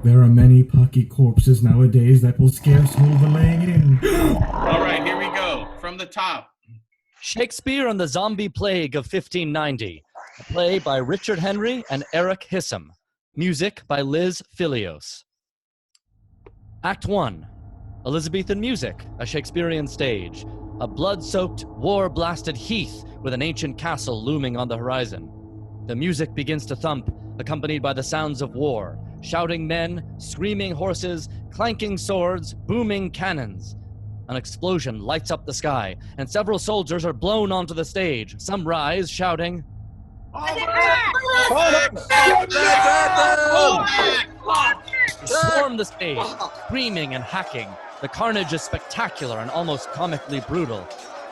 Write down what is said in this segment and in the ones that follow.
There are many pocky corpses nowadays that will scarce hold the laying in. All right, here we go. From the top. Shakespeare and the Zombie Plague of 1590, a play by Richard Henry and Eric Hissam. Music by Liz Filios. Act 1. Elizabethan music, a Shakespearean stage. A blood-soaked, war-blasted heath with an ancient castle looming on the horizon. The music begins to thump, accompanied by the sounds of war. Shouting men, screaming horses, clanking swords, booming cannons. An explosion lights up the sky, and several soldiers are blown onto the stage. Some rise, shouting, They swarm the stage, screaming and hacking. The carnage is spectacular and almost comically brutal.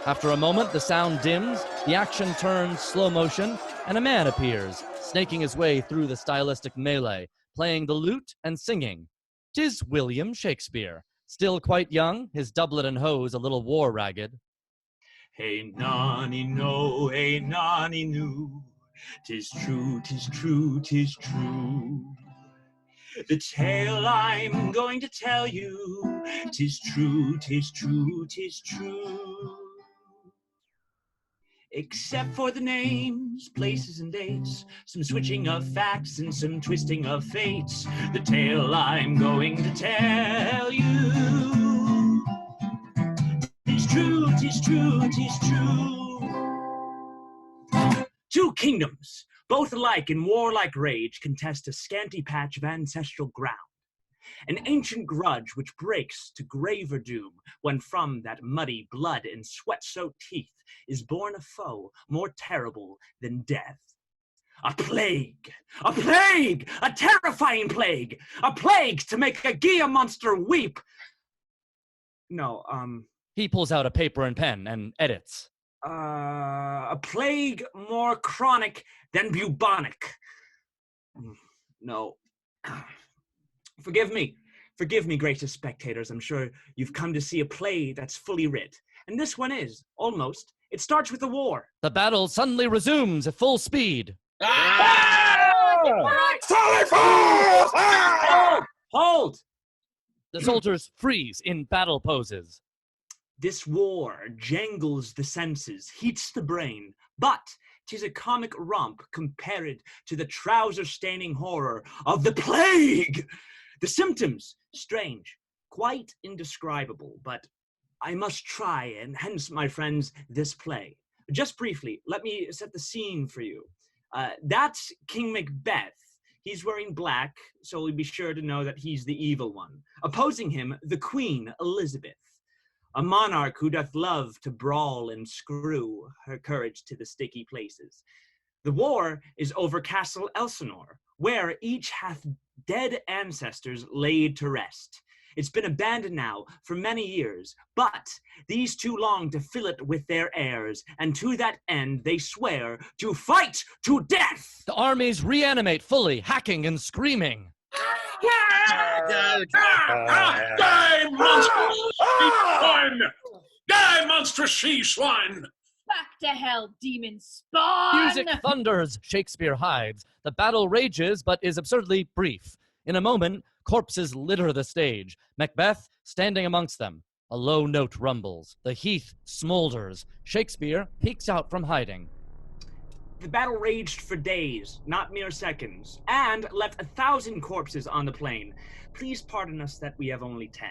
After a moment, the sound dims, the action turns slow motion, and a man appears, snaking his way through the stylistic melee, playing the lute and singing. 'Tis William Shakespeare. Still quite young, his doublet and hose a little war-ragged. Hey nonny no, hey nonny noo, 'tis true, 'tis true, 'tis true. The tale I'm going to tell you, 'tis true, 'tis true, 'tis true. Except for the names, places, and dates, some switching of facts and some twisting of fates, the tale I'm going to tell you, 'tis true, 'tis true, 'tis true. Two kingdoms, both alike in warlike rage, contest a scanty patch of ancestral ground. An ancient grudge which breaks to graver doom when from that muddy blood and sweat-soaked teeth is born a foe more terrible than death. A plague, a terrifying plague, a plague to make a Gia monster weep. No, He pulls out a paper and pen and edits. A plague more chronic than bubonic. No. Forgive me, gracious spectators. I'm sure you've come to see a play that's fully writ. And this one is, almost. It starts with a war. The battle suddenly resumes at full speed. Hold! The soldiers freeze in battle poses. This war jangles the senses, heats the brain, but 'tis a comic romp compared to the trouser-staining horror of the plague. The symptoms, strange, quite indescribable, but I must try, and hence, my friends, this play. Just briefly, let me set the scene for you. That's King Macbeth. He's wearing black, so we'll be sure to know that he's the evil one. Opposing him, the Queen, Elizabeth, a monarch who doth love to brawl and screw her courage to the sticky places. The war is over Castle Elsinore, where each hath dead ancestors laid to rest. It's been abandoned now for many years, but these two long to fill it with their heirs, and to that end they swear to fight to death. The armies reanimate fully, hacking and screaming. Die, monstrous she-swine! Die, monstrous she-swine! Back to hell, demon spawn! Music thunders, Shakespeare hides. The battle rages, but is absurdly brief. In a moment, corpses litter the stage, Macbeth standing amongst them. A low note rumbles. The heath smolders. Shakespeare peeks out from hiding. The battle raged for days, not mere seconds, and left 1,000 corpses on the plain. Please pardon us that we have only 10.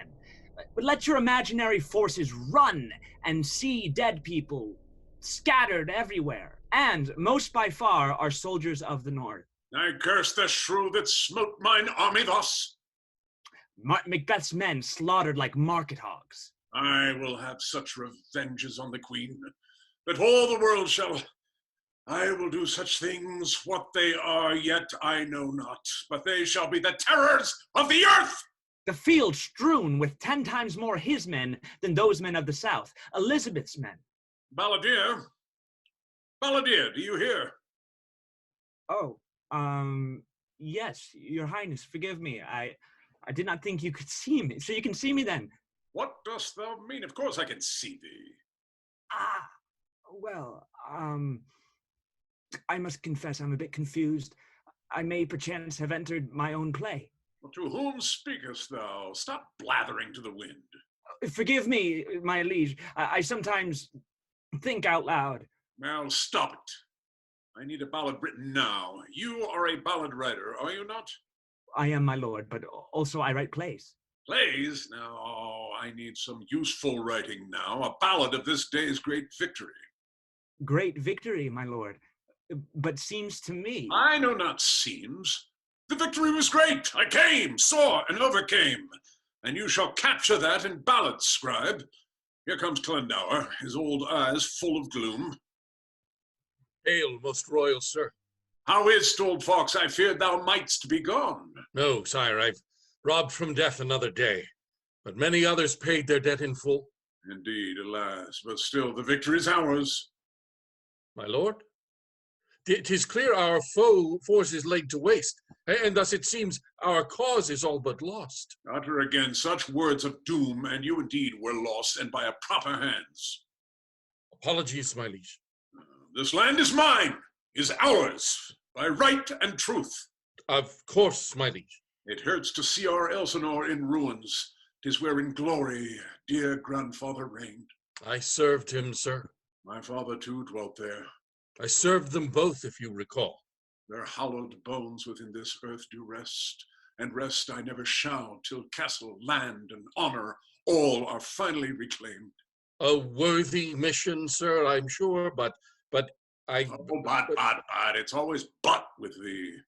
But let your imaginary forces run and see dead people scattered everywhere. And most by far are soldiers of the north. I curse the shrew that smote mine army thus. Macbeth's men slaughtered like market hogs. I will have such revenges on the queen, that all the world shall... I will do such things, what they are yet I know not, but they shall be the terrors of the earth! The field strewn with 10 times more his men than those men of the south, Elizabeth's men. Balladeer, do you hear? Oh, yes, your highness, forgive me. I did not think you could see me. So you can see me then. What dost thou mean? Of course I can see thee. Well, I must confess I'm a bit confused. I may perchance have entered my own play. To whom speakest thou? Stop blathering to the wind. Forgive me, my liege. I sometimes think out loud. Well, stop it. I need a ballad written now. You are a ballad writer, are you not? I am, my lord, but also I write plays. Plays? Now, I need some useful writing now. A ballad of this day's great victory. Great victory, my lord. But seems to me... I know not seems. The victory was great. I came, saw, and overcame. And you shall capture that in ballads, scribe. Here comes Clendower, his old eyes full of gloom. Hail, most royal sir. How is't, old fox? I feared thou mightst be gone. No, sire, I've robbed from death another day, but many others paid their debt in full. Indeed, alas, but still the victory's ours. My lord, 'tis clear our foe force is laid to waste, and thus it seems our cause is all but lost. Utter again such words of doom, and you indeed were lost, and by a proper hands. Apologies, my liege. This land is mine, is ours, by right and truth. Of course, my liege. It hurts to see our Elsinore in ruins. 'Tis where in glory dear grandfather reigned. I served him, sir. My father too dwelt there. I served them both, if you recall. Their hallowed bones within this earth do rest, and rest I never shall, till castle, land, and honor all are finally reclaimed. A worthy mission, sir, I'm sure, but I... Oh, but, it's always but with thee.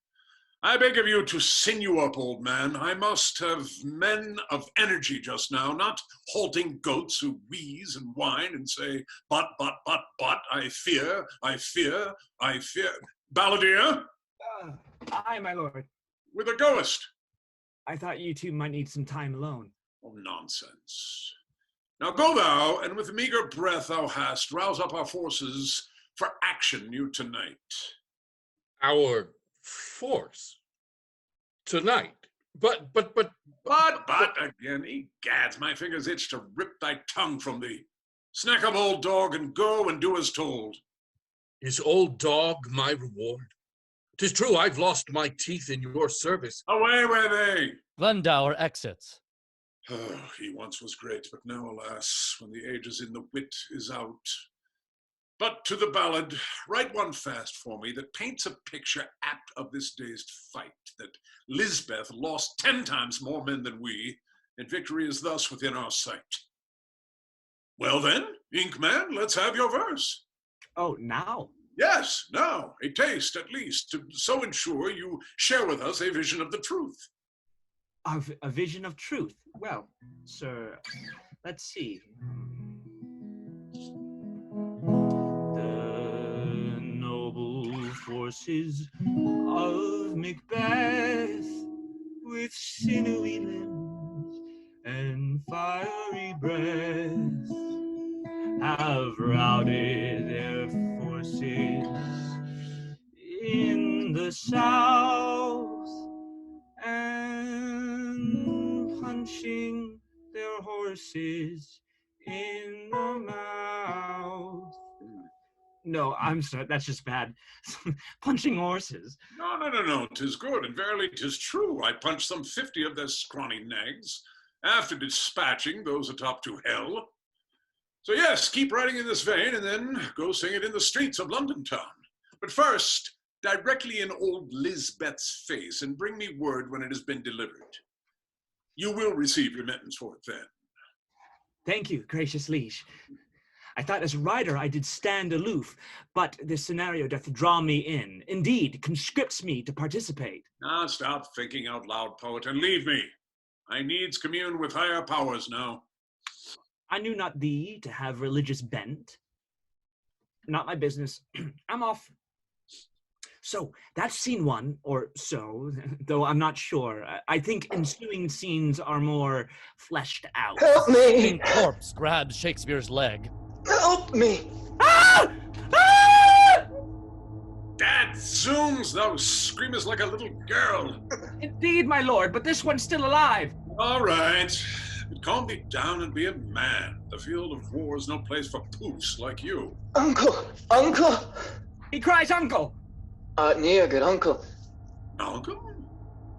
I beg of you to sinew up, old man. I must have men of energy just now, not halting goats who wheeze and whine and say, but, I fear. Balladeer? Aye, my lord. Whither goest? I thought you two might need some time alone. Oh, nonsense. Now go thou, and with meager breath thou hast, rouse up our forces for action you tonight. Our force? Tonight? But again, egads, my fingers itch to rip thy tongue from thee. Snack up, old dog, and go and do as told. Is old dog my reward? 'Tis true, I've lost my teeth in your service. Away were they! Glendower exits. Oh, he once was great, but now, alas, when the age is in, the wit is out. But to the ballad, write one fast for me that paints a picture apt of this day's fight, that Lisbeth lost 10 times more men than we, and victory is thus within our sight. Well then, Inkman, let's have your verse. Oh, now? Yes, now, a taste at least, to so ensure you share with us a vision of the truth. Of a vision of truth? Well, sir, let's see. The noble forces of Macbeth, with sinewy limbs and fiery breath, have routed their forces in the south, and punching their horses in the mouth. No, I'm sorry, that's just bad. Punching horses. No, 'tis good, and verily 'tis true. I punched some 50 of their scrawny nags, after dispatching those atop to hell. So yes, keep writing in this vein, and then go sing it in the streets of London town. But first, directly in old Lisbeth's face, and bring me word when it has been delivered. You will receive remittance for it then. Thank you, gracious liege. I thought as rider I did stand aloof, but this scenario doth draw me in. Indeed, conscripts me to participate. Now stop thinking out loud, poet, and leave me. I needs commune with higher powers now. I knew not thee to have religious bent. Not my business. I'm off. So, that's scene one, or so, though I'm not sure. I think ensuing scenes are more fleshed out. Help me! King Corpse grabs Shakespeare's leg. Help me! Ah! Ah! Dad zooms, thou screamest like a little girl. Indeed, my lord, but this one's still alive. All right, but calm thee down and be a man. The field of war is no place for poofs like you. Uncle! Uncle! He cries, uncle. Near, good uncle. Malcolm?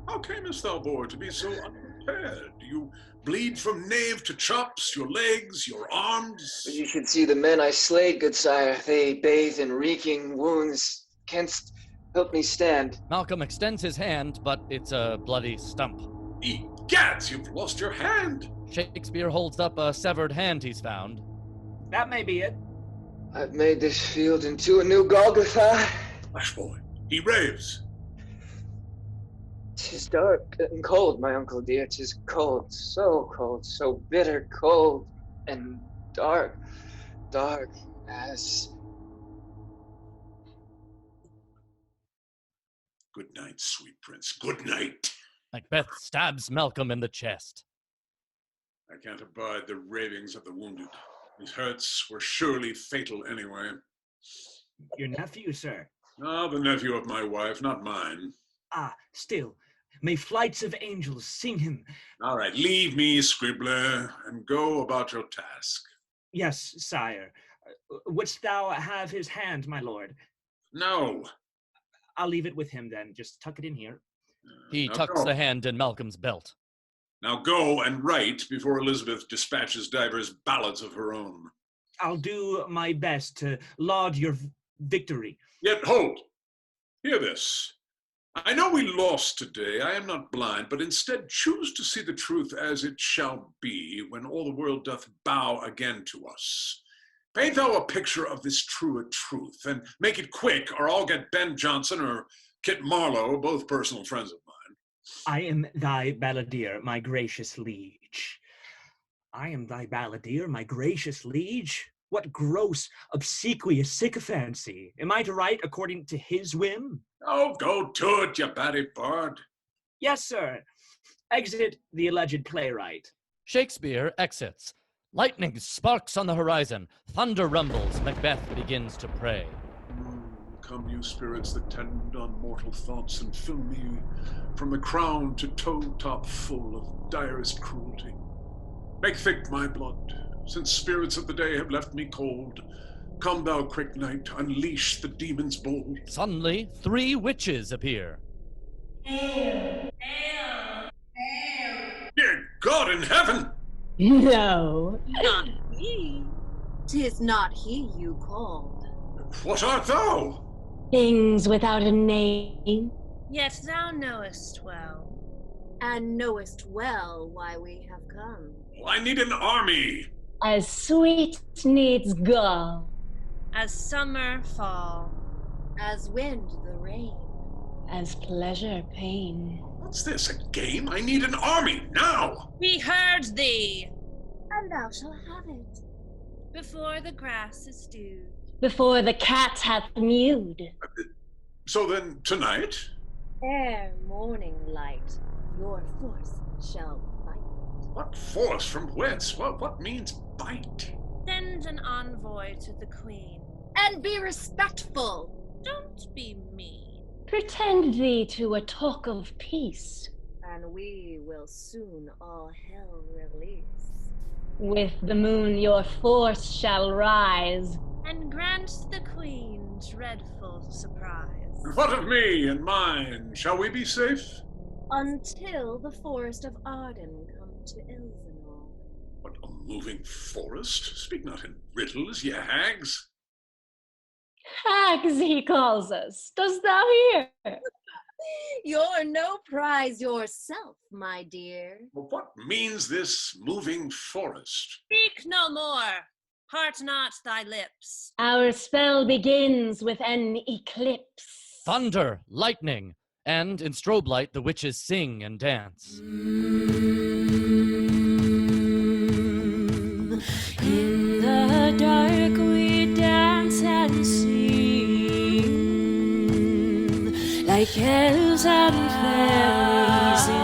How camest thou, boy, to be so unprepared? You bleed from nave to chops, your legs, your arms. But you should see the men I slayed, good sire. They bathe in reeking wounds. Canst help me stand? Malcolm extends his hand, but it's a bloody stump. Egads, you've lost your hand. Shakespeare holds up a severed hand he's found. That may be it. I've made this field into a new Golgotha. Hush, boy, he raves. 'Tis dark and cold, my uncle dear. 'Tis cold, so bitter cold, and dark as... Good night, sweet prince, good night. Macbeth stabs Malcolm in the chest. I can't abide the ravings of the wounded. These hurts were surely fatal anyway. Your nephew, sir. Ah, the nephew of my wife, not mine. Ah, still, may flights of angels sing him. All right, leave me, scribbler, and go about your task. Yes, sire. Wouldst thou have his hand, my lord? No. I'll leave it with him then. Just tuck it in here. He Now tucks go. the hand in Malcolm's belt. Now go and write before Elizabeth dispatches divers ballads of her own. I'll do my best to laud your victory. Yet hold. Hear this. I know we lost today, I am not blind, but instead choose to see the truth as it shall be when all the world doth bow again to us. Paint thou a picture of this truer truth, and make it quick, or I'll get Ben Jonson or Kit Marlowe, both personal friends of mine. I am thy balladeer, my gracious liege. I am thy balladeer, my gracious liege. What gross, obsequious sycophancy. Am I to write according to his whim? Oh, go to it, you batty bard. Yes, sir. Exit the alleged playwright. Shakespeare exits. Lightning sparks on the horizon. Thunder rumbles. Macbeth begins to pray. Come, you spirits that tend on mortal thoughts, and fill me from the crown to toe top full of direst cruelty. Make thick my blood, since spirits of the day have left me cold. Come, thou quick night, unleash the demons bold. Suddenly, 3 witches appear. Dear God in heaven! No, not he. 'Tis not he you called. What art thou? Things without a name. Yet thou knowest well. And knowest well why we have come. I need an army. As sweet needs gall. As summer fall. As wind the rain. As pleasure pain. What's this, a game? I need an army, now! We heard thee! And thou shalt have it. Before the grass is stewed. Before the cat hath mewed. So then, tonight? Ere morning light, your force shall bite. What force from whence? What means bite? Send an envoy to the queen. And be respectful. Don't be mean. Pretend thee to a talk of peace. And we will soon all hell release. With the moon your force shall rise. And grant the queen dreadful surprise. And what of me and mine? Shall we be safe? Until the forest of Arden come to Ilzenor. What, a moving forest? Speak not in riddles, ye hags. Hags he calls us. Dost thou hear? You're no prize yourself, my dear. Well, what means this moving forest? Speak no more. Part not thy lips. Our spell begins with an eclipse. Thunder, lightning, and in strobe light, the witches sing and dance. In the dark we dance and sing, like elves and fairies in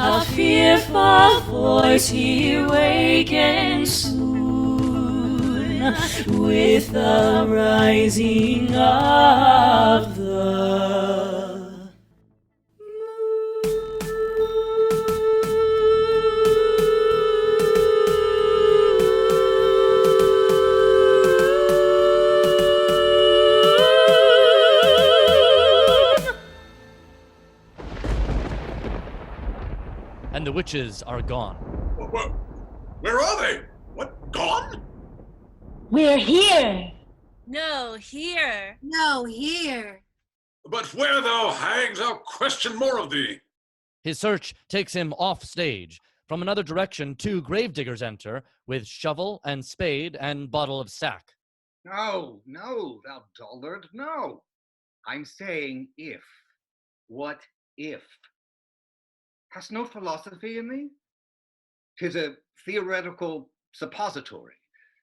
a fearful voice he wakens soon with the rising of the moon. and the witches are gone. Where are they? What, gone? We're here! No, here. No, here. But where thou hangs, I'll question more of thee. His search takes him off stage. From another direction, 2 gravediggers enter with shovel and spade and bottle of sack. No, thou dullard, no. I'm saying if. What if? Hast no philosophy in thee? 'Tis a theoretical suppository.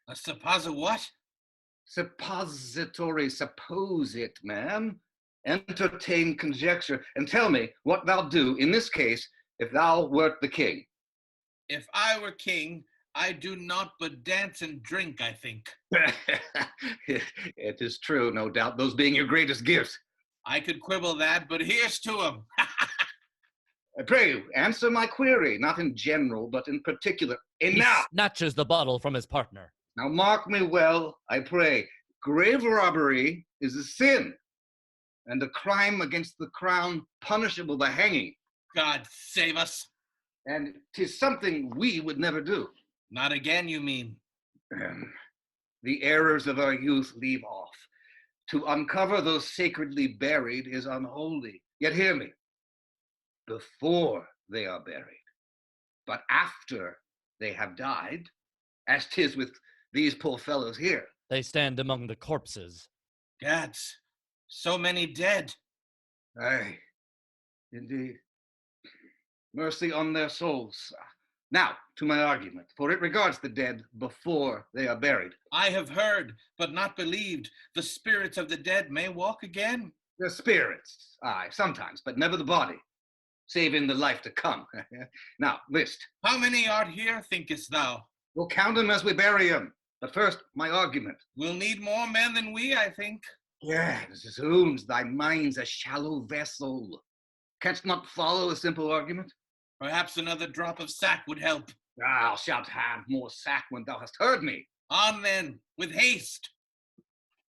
A what? Suppository, suppose it, man. Entertain conjecture, and tell me what thou do in this case if thou wert the king. If I were king, I do naught but dance and drink, I think. It is true, no doubt, those being your greatest gifts. I could quibble that, but here's to him. Pray you, answer my query, not in general, but in particular. Enough! He snatches the bottle from his partner. Now mark me well, I pray. Grave robbery is a sin, and a crime against the crown punishable by hanging. God save us. And 'tis something we would never do. Not again, you mean? The errors of our youth leave off. To uncover those sacredly buried is unholy. Yet hear me. Before they are buried, but after they have died, as 'tis with these poor fellows here. They stand among the corpses. Gads, so many dead. Aye, indeed. Mercy on their souls. Now, to my argument, for it regards the dead before they are buried. I have heard, but not believed, the spirits of the dead may walk again. The spirits, aye, sometimes, but never the body, save in the life to come. Now, list. How many art here, thinkest thou? We'll count them as we bury them. But first, my argument. We'll need more men than we, I think. Yes, zoons, thy mind's a shallow vessel. Canst not follow a simple argument? Perhaps another drop of sack would help. Thou shalt have more sack when thou hast heard me. On then, with haste.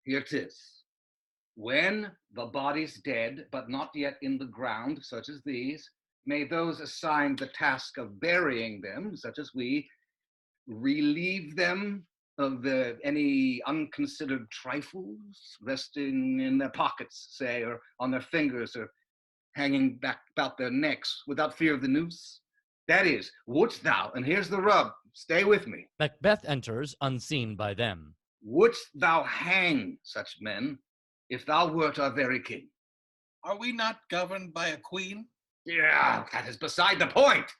Here 'tis. When the body's dead, but not yet in the ground, such as these, may those assigned the task of burying them, such as we, relieve them of any unconsidered trifles resting in their pockets, say, or on their fingers, or hanging back about their necks without fear of the noose? That is, wouldst thou, and here's the rub, stay with me. Macbeth enters unseen by them. Wouldst thou hang such men if thou wert our very king? Are we not governed by a queen? Yeah, that is beside the point.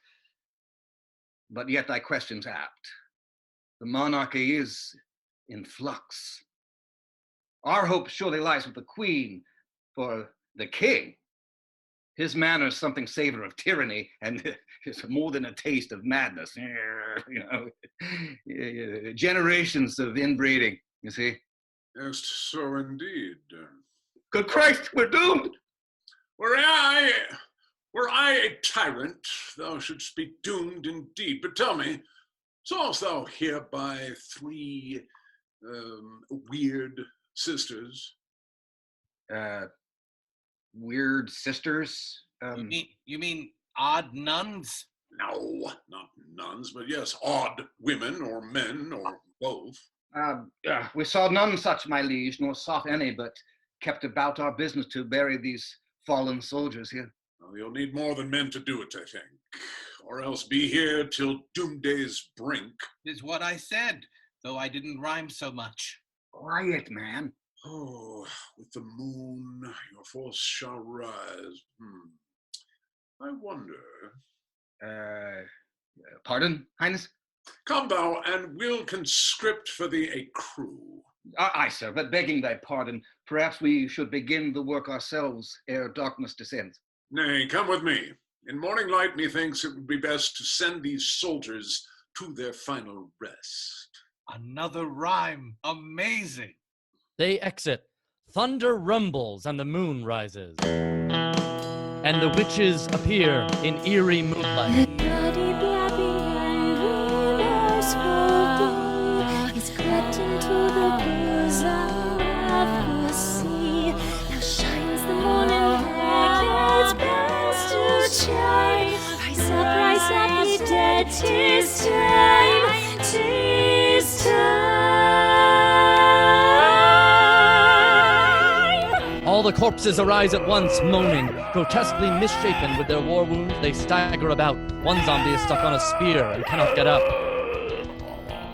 But yet thy question's apt. The monarchy is in flux. Our hope surely lies with the queen, for the king, his manners something savor of tyranny, and it's more than a taste of madness. Generations of inbreeding, you see. Yes, so indeed. Good Christ, we're doomed. Were I a tyrant, thou shouldst be doomed indeed. But tell me, sawest thou hereby 3 weird sisters? Weird sisters? You mean odd nuns? No, not nuns, but yes, odd women or men or both. We saw none such, my liege, nor sought any, but kept about our business to bury these fallen soldiers here. Well, you'll need more than men to do it, I think, or else be here till doomsday's brink. Is what I said, though I didn't rhyme so much. Quiet, man. Oh, with the moon, your force shall rise. I wonder. Pardon, Highness? Come thou, and we'll conscript for thee a crew. Aye, sir, but begging thy pardon, perhaps we should begin the work ourselves ere darkness descends. Nay, come with me. In morning light, methinks it would be best to send these soldiers to their final rest. Another rhyme. Amazing. They exit. Thunder rumbles and the moon rises. And the witches appear in eerie moonlight. He's crept into the bosom of the sea. Now shines the morning light, its bells to chime. Rise up, the corpses arise at once, moaning. Grotesquely misshapen with their war wounds, they stagger about. One zombie is stuck on a spear and cannot get up.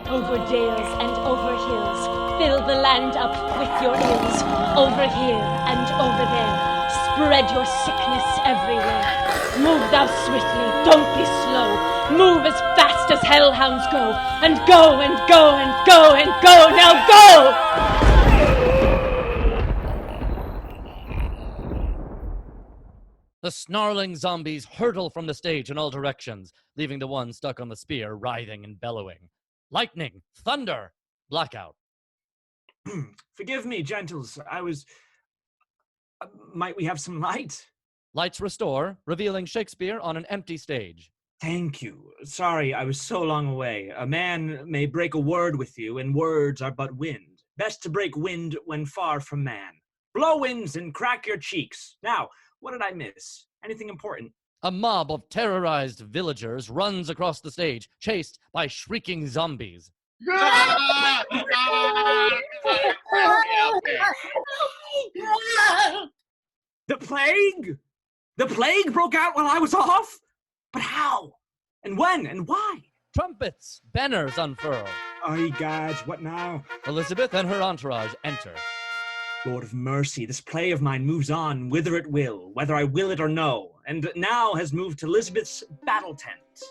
Over dales and over hills, fill the land up with your ills. Over here and over there, spread your sickness everywhere. Move thou swiftly, don't be slow. Move as fast as hellhounds go. And go and go and go and go, now go! The snarling zombies hurtle from the stage in all directions, leaving the one stuck on the spear writhing and bellowing. Lightning, thunder, blackout. Forgive me, gentles. I was... might we have some light? Lights restore, revealing Shakespeare on an empty stage. Thank you. Sorry, I was so long away. A man may break a word with you, and words are but wind. Best to break wind when far from man. Blow winds and crack your cheeks. Now, what did I miss? Anything important? A mob of terrorized villagers runs across the stage, chased by shrieking zombies. The plague? The plague broke out while I was off? But how? And when? And why? Trumpets, banners unfurl. Aye, gads, what now? Elizabeth and her entourage enter. Lord of mercy, this play of mine moves on whither it will, whether I will it or no, and now has moved to Elizabeth's battle tent.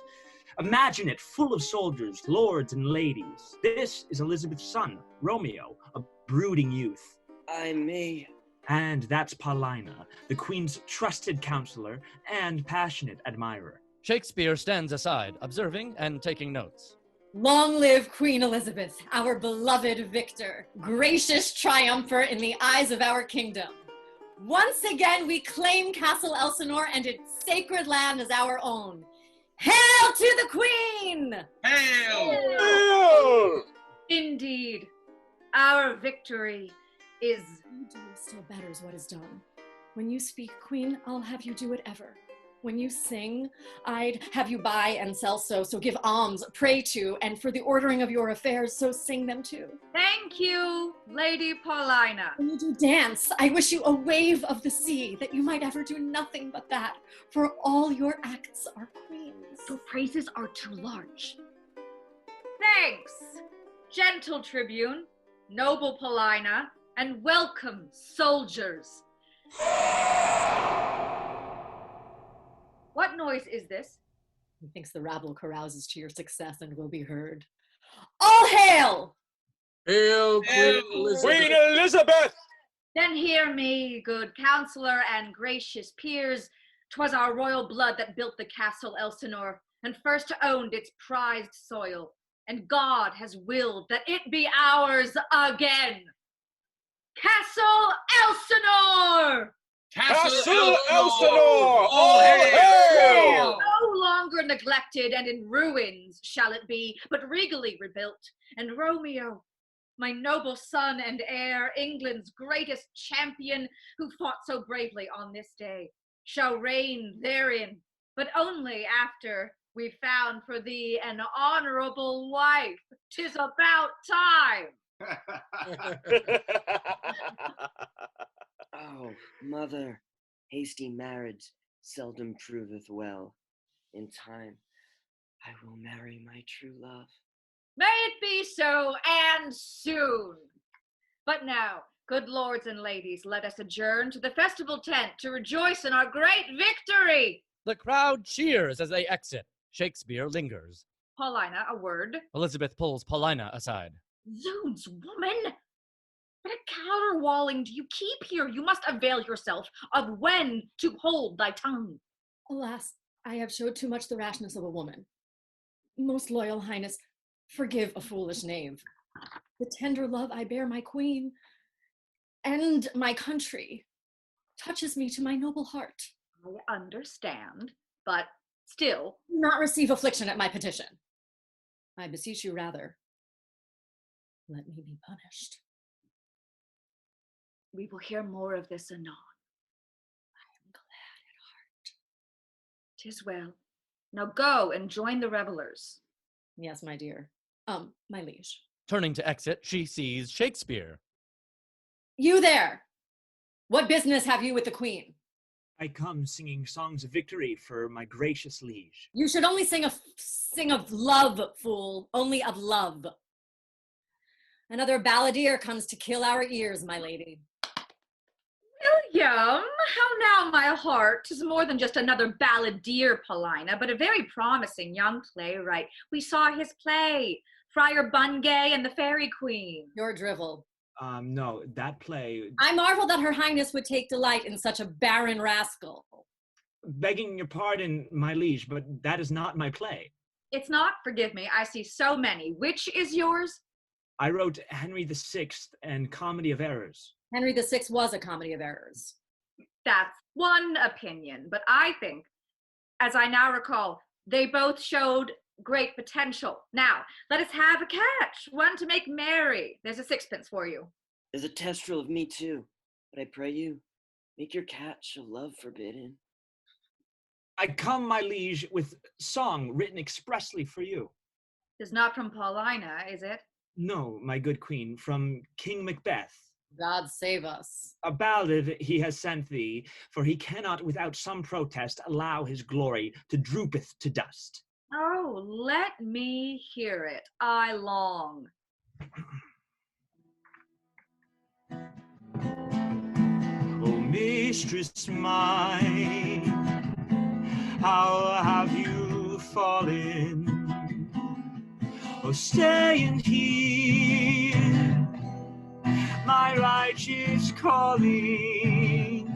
Imagine it full of soldiers, lords, and ladies. This is Elizabeth's son, Romeo, a brooding youth. Ay me. And that's Paulina, the queen's trusted counselor and passionate admirer. Shakespeare stands aside, observing and taking notes. Long live Queen Elizabeth, our beloved victor, gracious triumpher in the eyes of our kingdom. Once again, we claim Castle Elsinore and its sacred land as our own. Hail to the Queen! Hail! Hail! Indeed, our victory is... You do still betters what is done. When you speak, Queen, I'll have you do it ever. When you sing, I'd have you buy and sell so give alms, pray to, and for the ordering of your affairs, so sing them too. Thank you, Lady Paulina. When you do dance, I wish you a wave of the sea, that you might ever do nothing but that, for all your acts are queens. Your praises are too large. Thanks, gentle tribune, noble Paulina, and welcome, soldiers. What noise is this? He thinks the rabble carouses to your success and will be heard. All hail! Hail, Queen Elizabeth! Queen Elizabeth! Then hear me, good counselor and gracious peers. 'Twas our royal blood that built the castle Elsinore, and first owned its prized soil, and God has willed that it be ours again. Castle Elsinore! Castle Elsinore! All hail! No longer neglected and in ruins shall it be, but regally rebuilt. And Romeo, my noble son and heir, England's greatest champion, who fought so bravely on this day, shall reign therein, but only after we found for thee an honorable wife. 'Tis about time. Oh, mother, hasty marriage seldom proveth well. In time, I will marry my true love. May it be so, and soon. But now, good lords and ladies, let us adjourn to the festival tent to rejoice in our great victory. The crowd cheers as they exit. Shakespeare lingers. Paulina, a word. Elizabeth pulls Paulina aside. Zounds, woman! What counterwalling do you keep here? You must avail yourself of when to hold thy tongue. Alas, I have showed too much the rashness of a woman. Most loyal highness, forgive a foolish knave. The tender love I bear my queen and my country touches me to my noble heart. I understand, but still. Do not receive affliction at my petition. I beseech you rather, let me be punished. We will hear more of this anon. I am glad at heart. 'Tis well. Now go and join the revelers. Yes, my dear. My liege. Turning to exit, she sees Shakespeare. You there! What business have you with the queen? I come singing songs of victory for my gracious liege. You should only sing of love, fool. Only of love. Another balladeer comes to kill our ears, my lady. William, how now, my heart, is more than just another balladeer, Paulina, but a very promising young playwright. We saw his play, Friar Bungay and the Fairy Queen. Your drivel. No, that play... I marvel that her highness would take delight in such a barren rascal. Begging your pardon, my liege, but that is not my play. It's not, forgive me, I see so many. Which is yours? I wrote Henry VI and Comedy of Errors. Henry VI was a comedy of errors. That's one opinion, but I think, as I now recall, they both showed great potential. Now, let us have a catch, one to make merry. There's a sixpence for you. There's a kestrel of me too, but I pray you, make your catch of love forbidden. I come, my liege, with song written expressly for you. It's not from Paulina, is it? No, my good queen, from King Macbeth. God save us. A ballad he has sent thee, for he cannot without some protest allow his glory to droopeth to dust. Oh, let me hear it. I long. Oh, mistress mine, how have you fallen? Oh, staying here, my righteous calling,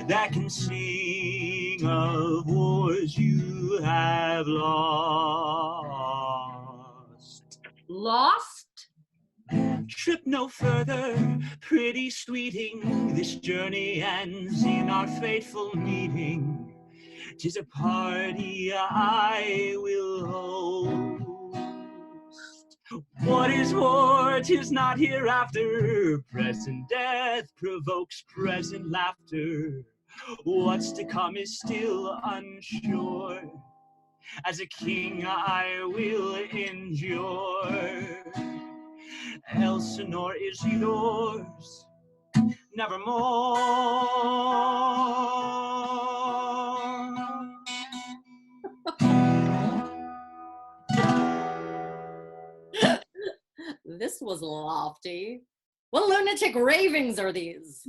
that can sing of wars you have lost. Lost? Trip no further, pretty sweeting, this journey ends in our fateful meeting. 'Tis a party I will host. What is war? 'Tis not hereafter. Present death provokes present laughter. What's to come is still unsure. As a king I will endure. Elsinore is yours, nevermore. This was lofty. What lunatic ravings are these?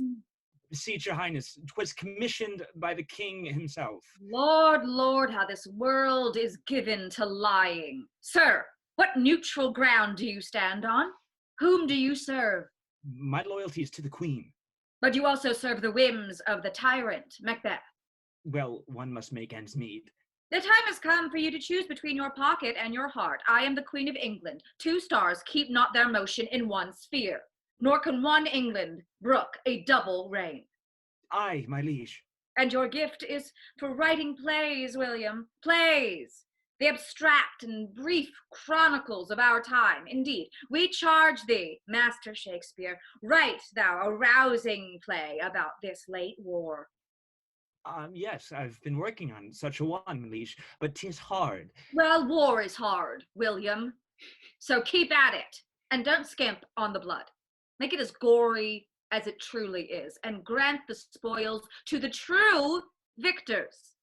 Beseech your highness, 'twas commissioned by the king himself. Lord, Lord, how this world is given to lying. Sir, what neutral ground do you stand on? Whom do you serve? My loyalty is to the queen. But you also serve the whims of the tyrant, Macbeth. Well, one must make ends meet. The time has come for you to choose between your pocket and your heart. I am the Queen of England. Two stars keep not their motion in one sphere, nor can one England brook a double reign. Aye, my liege. And your gift is for writing plays, William, plays. The abstract and brief chronicles of our time. Indeed, we charge thee, Master Shakespeare, write thou a rousing play about this late war. Yes, I've been working on such a one, liege, but 'tis hard. Well, war is hard, William. So keep at it, and don't skimp on the blood. Make it as gory as it truly is, and grant the spoils to the true victors.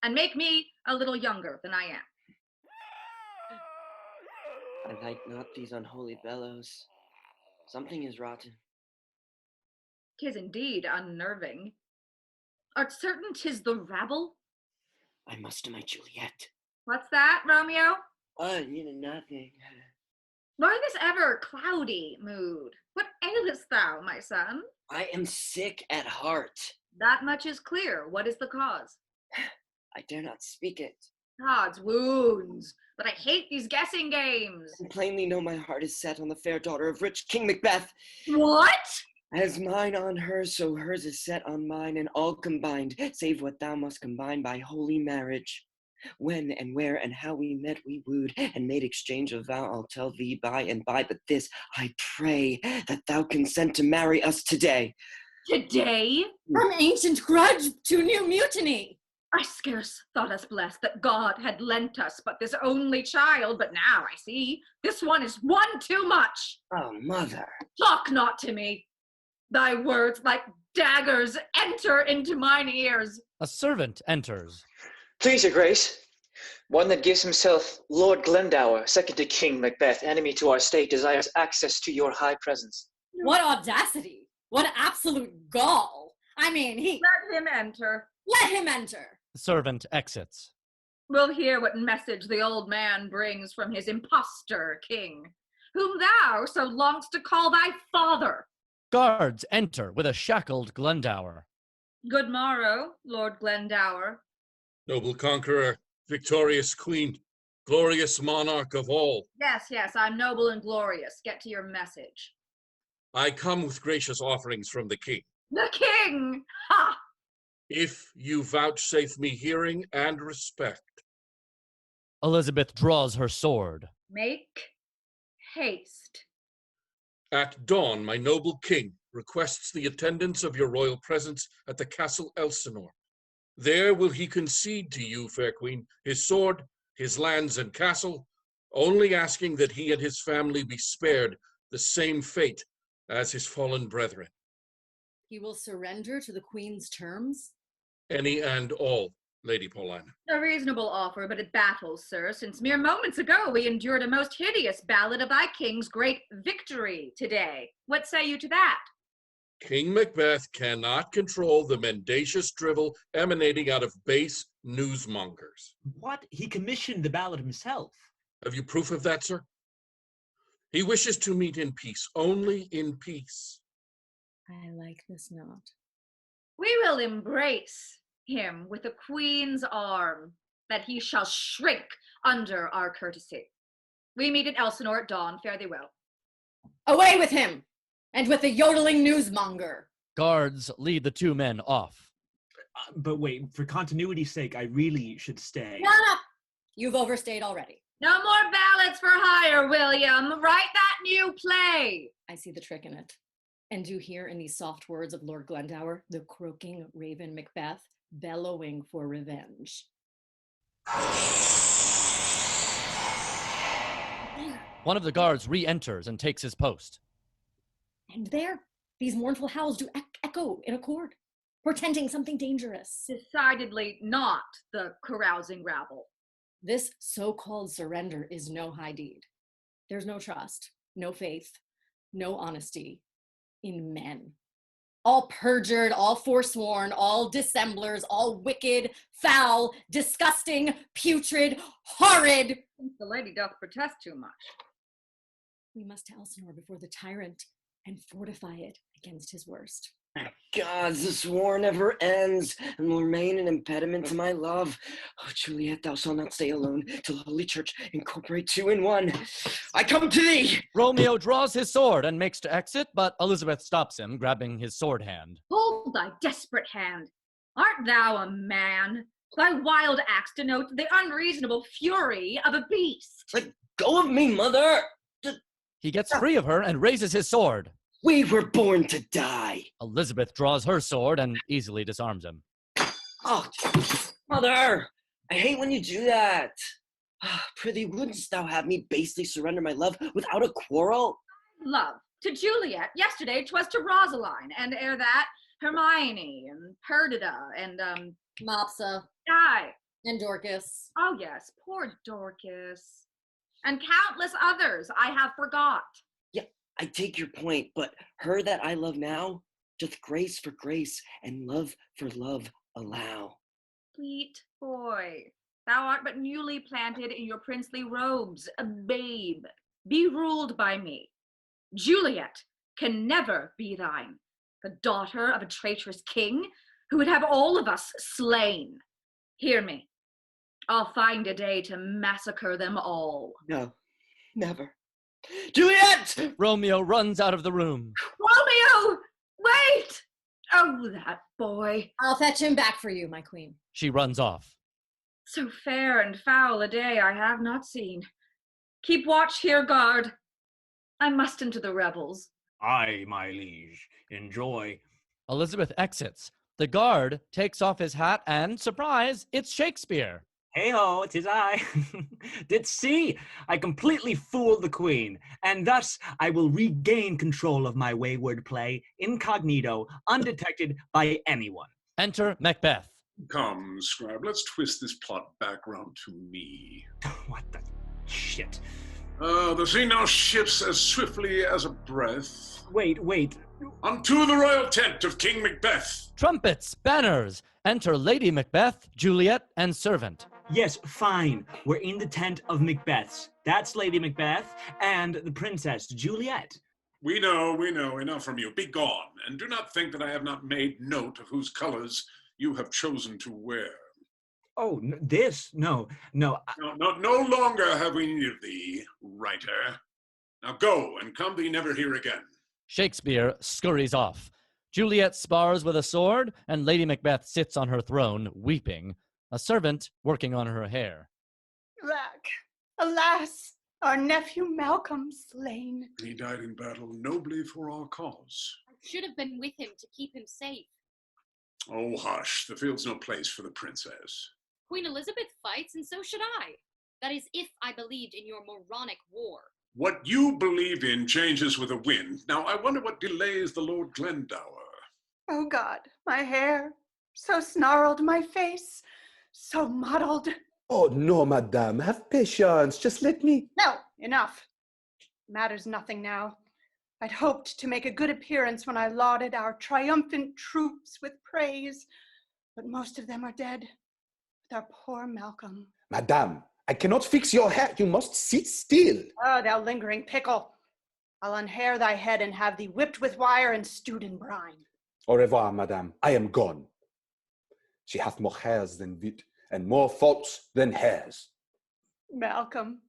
And make me a little younger than I am. I like not these unholy bellows. Something is rotten. 'Tis indeed unnerving. Art certain 'tis the rabble? I must to my Juliet. What's that, Romeo? Nothing. Why this ever cloudy mood? What ailest thou, my son? I am sick at heart. That much is clear. What is the cause? I dare not speak it. God's wounds. But I hate these guessing games. I plainly know my heart is set on the fair daughter of rich King Macbeth. What? As mine on hers, so hers is set on mine, and all combined, save what thou must combine by holy marriage. When and where and how we met, we wooed, and made exchange of vow, I'll tell thee by and by, but this, I pray, that thou consent to marry us today. Today? From ancient grudge to new mutiny. I scarce thought us blessed that God had lent us but this only child, but now I see, this one is one too much. Oh, mother. Talk not to me. Thy words, like daggers, enter into mine ears. A servant enters. Please, your grace. One that gives himself Lord Glendower, second to King Macbeth, enemy to our state, desires access to your high presence. What audacity! What absolute gall! I mean, Let him enter. Let him enter! The servant exits. We'll hear what message the old man brings from his impostor king, whom thou so longst to call thy father. Guards enter with a shackled Glendower. Good morrow, Lord Glendower. Noble conqueror, victorious queen, glorious monarch of all. Yes, I'm noble and glorious. Get to your message. I come with gracious offerings from the king. The king! Ha! If you vouchsafe me hearing and respect. Elizabeth draws her sword. Make haste. At dawn, my noble king requests the attendance of your royal presence at the castle Elsinore. There will he concede to you, fair queen, his sword, his lands and castle, only asking that he and his family be spared the same fate as his fallen brethren. He will surrender to the queen's terms? Any and all, Lady Paulina. A reasonable offer, but it baffles, sir, since mere moments ago we endured a most hideous ballad of thy king's great victory today. What say you to that? King Macbeth cannot control the mendacious drivel emanating out of base newsmongers. What? He commissioned the ballad himself. Have you proof of that, sir? He wishes to meet in peace, only in peace. I like this not. We will embrace him with a queen's arm, that he shall shrink under our courtesy. We meet at Elsinore at dawn. Fare thee well. Away with him! And with the yodeling newsmonger! Guards lead the two men off. But wait, for continuity's sake, I really should stay. No! You've overstayed already. No more ballads for hire, William. Write that new play. I see the trick in it. And do hear in these soft words of Lord Glendower the croaking raven Macbeth bellowing for revenge. One of the guards re-enters and takes his post. And there, these mournful howls do echo in accord, portending something dangerous. Decidedly not the carousing rabble. This so-called surrender is no high deed. There's no trust, no faith, no honesty in men. All perjured, all forsworn, all dissemblers, all wicked, foul, disgusting, putrid, horrid. The lady doth protest too much. We must to Elsinore before the tyrant and fortify it against his worst. Gods, this war never ends and will remain an impediment to my love. Oh, Juliet, thou shalt not stay alone till Holy Church incorporate two in one. I come to thee! Romeo draws his sword and makes to exit, but Elizabeth stops him, grabbing his sword hand. Hold thy desperate hand. Art thou a man? Thy wild acts denote the unreasonable fury of a beast. Let go of me, mother! He gets free of her and raises his sword. We were born to die. Elizabeth draws her sword and easily disarms him. Oh, mother! I hate when you do that. Prithee, wouldst thou have me basely surrender my love without a quarrel? Love. To Juliet. Yesterday 'twas to Rosaline, and ere that, Hermione, and Perdita, and, Mopsa. Aye. And Dorcas. Oh, yes, poor Dorcas. And countless others I have forgot. Yeah, I take your point, but her that I love now, doth grace for grace and love for love allow. Sweet boy, thou art but newly planted in your princely robes, a babe. Be ruled by me. Juliet can never be thine, the daughter of a traitorous king who would have all of us slain. Hear me. I'll find a day to massacre them all. No, never. Juliet! Romeo runs out of the room. Romeo! Wait! Oh, that boy. I'll fetch him back for you, my queen. She runs off. So fair and foul a day I have not seen. Keep watch here, guard. I must into the revels. Aye, my liege. Enjoy. Elizabeth exits. The guard takes off his hat and, surprise, it's Shakespeare. Hey-ho, 'tis I. Did see, I completely fooled the queen, and thus I will regain control of my wayward play, incognito, undetected by anyone. Enter Macbeth. Come, scribe, let's twist this plot back round to me. What the shit? The scene now shifts as swiftly as a breath. Wait. Unto the royal tent of King Macbeth. Trumpets, banners. Enter Lady Macbeth, Juliet, and servant. Yes, fine. We're in the tent of Macbeth's. That's Lady Macbeth and the Princess Juliet. We know. Enough from you. Be gone, and do not think that I have not made note of whose colors you have chosen to wear. Oh, no. No longer have we need of thee, writer. Now go, and come thee never here again. Shakespeare scurries off. Juliet spars with a sword, and Lady Macbeth sits on her throne, weeping, a servant working on her hair. Alack, alas, our nephew Malcolm slain. He died in battle nobly for our cause. I should have been with him to keep him safe. Oh, hush, the field's no place for the princess. Queen Elizabeth fights, and so should I. That is, if I believed in your moronic war. What you believe in changes with the wind. Now, I wonder what delays the Lord Glendower. Oh God, my hair, so snarled, my face, so muddled. Oh, no, madame, have patience. Just let me... No, enough. Matters nothing now. I'd hoped to make a good appearance when I lauded our triumphant troops with praise, but most of them are dead, with our poor Malcolm. Madame, I cannot fix your hair. You must sit still. Oh, thou lingering pickle. I'll unhair thy head and have thee whipped with wire and stewed in brine. Au revoir, madame. I am gone. She hath more hairs than wit, and more faults than hairs. Malcolm.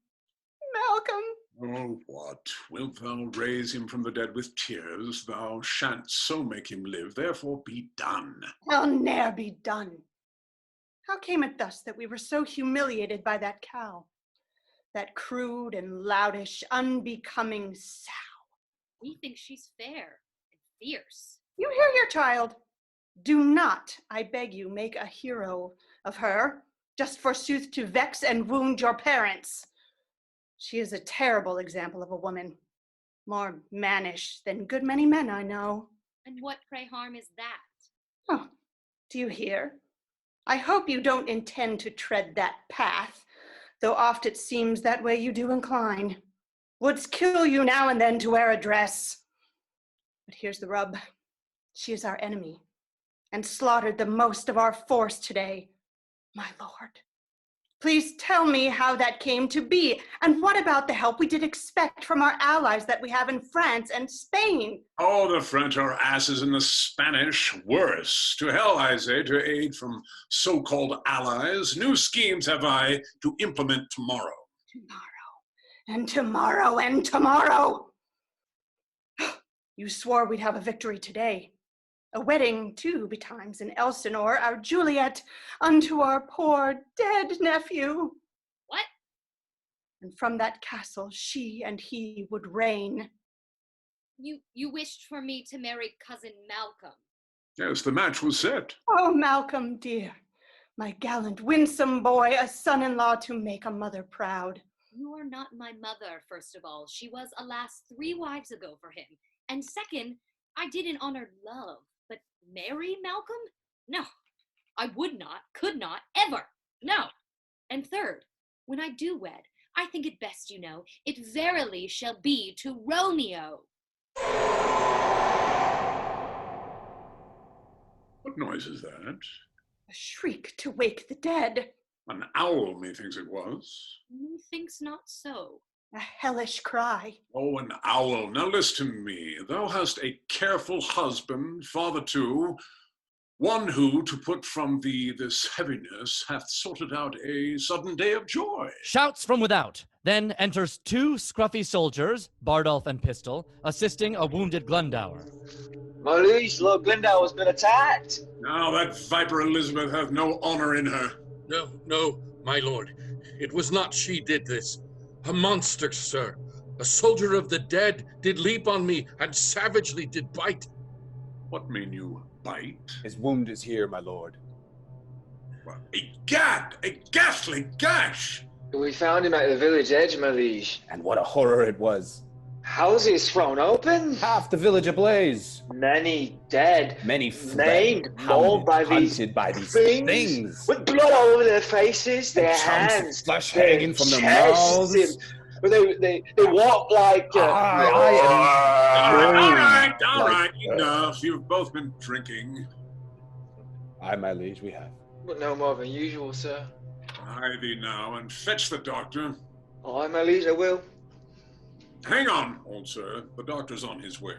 Oh, what? Wilt thou raise him from the dead with tears? Thou shan't so make him live, therefore be done. I'll ne'er be done. How came it thus that we were so humiliated by that cow? That crude and loutish, unbecoming sow. We think she's fair and fierce. You hear your child. Do not, I beg you, make a hero of her, just forsooth to vex and wound your parents. She is a terrible example of a woman, more mannish than good many men I know. And what, pray, harm is that? Oh, do you hear? I hope you don't intend to tread that path, though oft it seems that way you do incline. Wouldst kill you now and then to wear a dress. But here's the rub. She is our enemy, and slaughtered the most of our force today. My lord, please tell me how that came to be, and what about the help we did expect from our allies that we have in France and Spain? Oh, the French are asses and the Spanish worse. To hell, I say, to aid from so-called allies. New schemes have I to implement tomorrow. And tomorrow, and tomorrow. You swore we'd have a victory today. A wedding, too, betimes, in Elsinore, our Juliet, unto our poor dead nephew. What? And from that castle she and he would reign. You wished for me to marry cousin Malcolm. Yes, the match was set. Oh, Malcolm, dear, my gallant, winsome boy, a son-in-law to make a mother proud. You are not my mother, first of all. She was, alas, 3 wives ago for him. And second, I didn't honor love. But marry Malcolm? No, I would not, could not, ever. No. And third, when I do wed, I think it best, you know, it verily shall be to Romeo. What noise is that? A shriek to wake the dead. An owl, methinks it was. Methinks not so. A hellish cry. Oh, an owl. Now listen to me. Thou hast a careful husband, father too, one who, to put from thee this heaviness, hath sorted out a sudden day of joy. Shouts from without. Then enters 2 scruffy soldiers, Bardolph and Pistol, assisting a wounded Glendower. My liege, Lord Glendower's been attacked. Now that viper Elizabeth hath no honor in her. No, my lord. It was not she did this. A monster, sir. A soldier of the dead did leap on me and savagely did bite. What mean you, bite? His wound is here, my lord. A ghastly gash! We found him at the village edge, my liege. And what a horror it was. Houses thrown open. Half the village ablaze. Many dead. Many fled, Maimed, mauled by hunted by these things. With blood all over their faces, their hands, flesh their hanging from their chests, mouths. They walk like... All right, enough. You've both been drinking. Aye, my liege, we have. But no more than usual, sir. Hie thee now, and fetch the doctor. Aye, my liege, I will. Hang on, old sir. The doctor's on his way.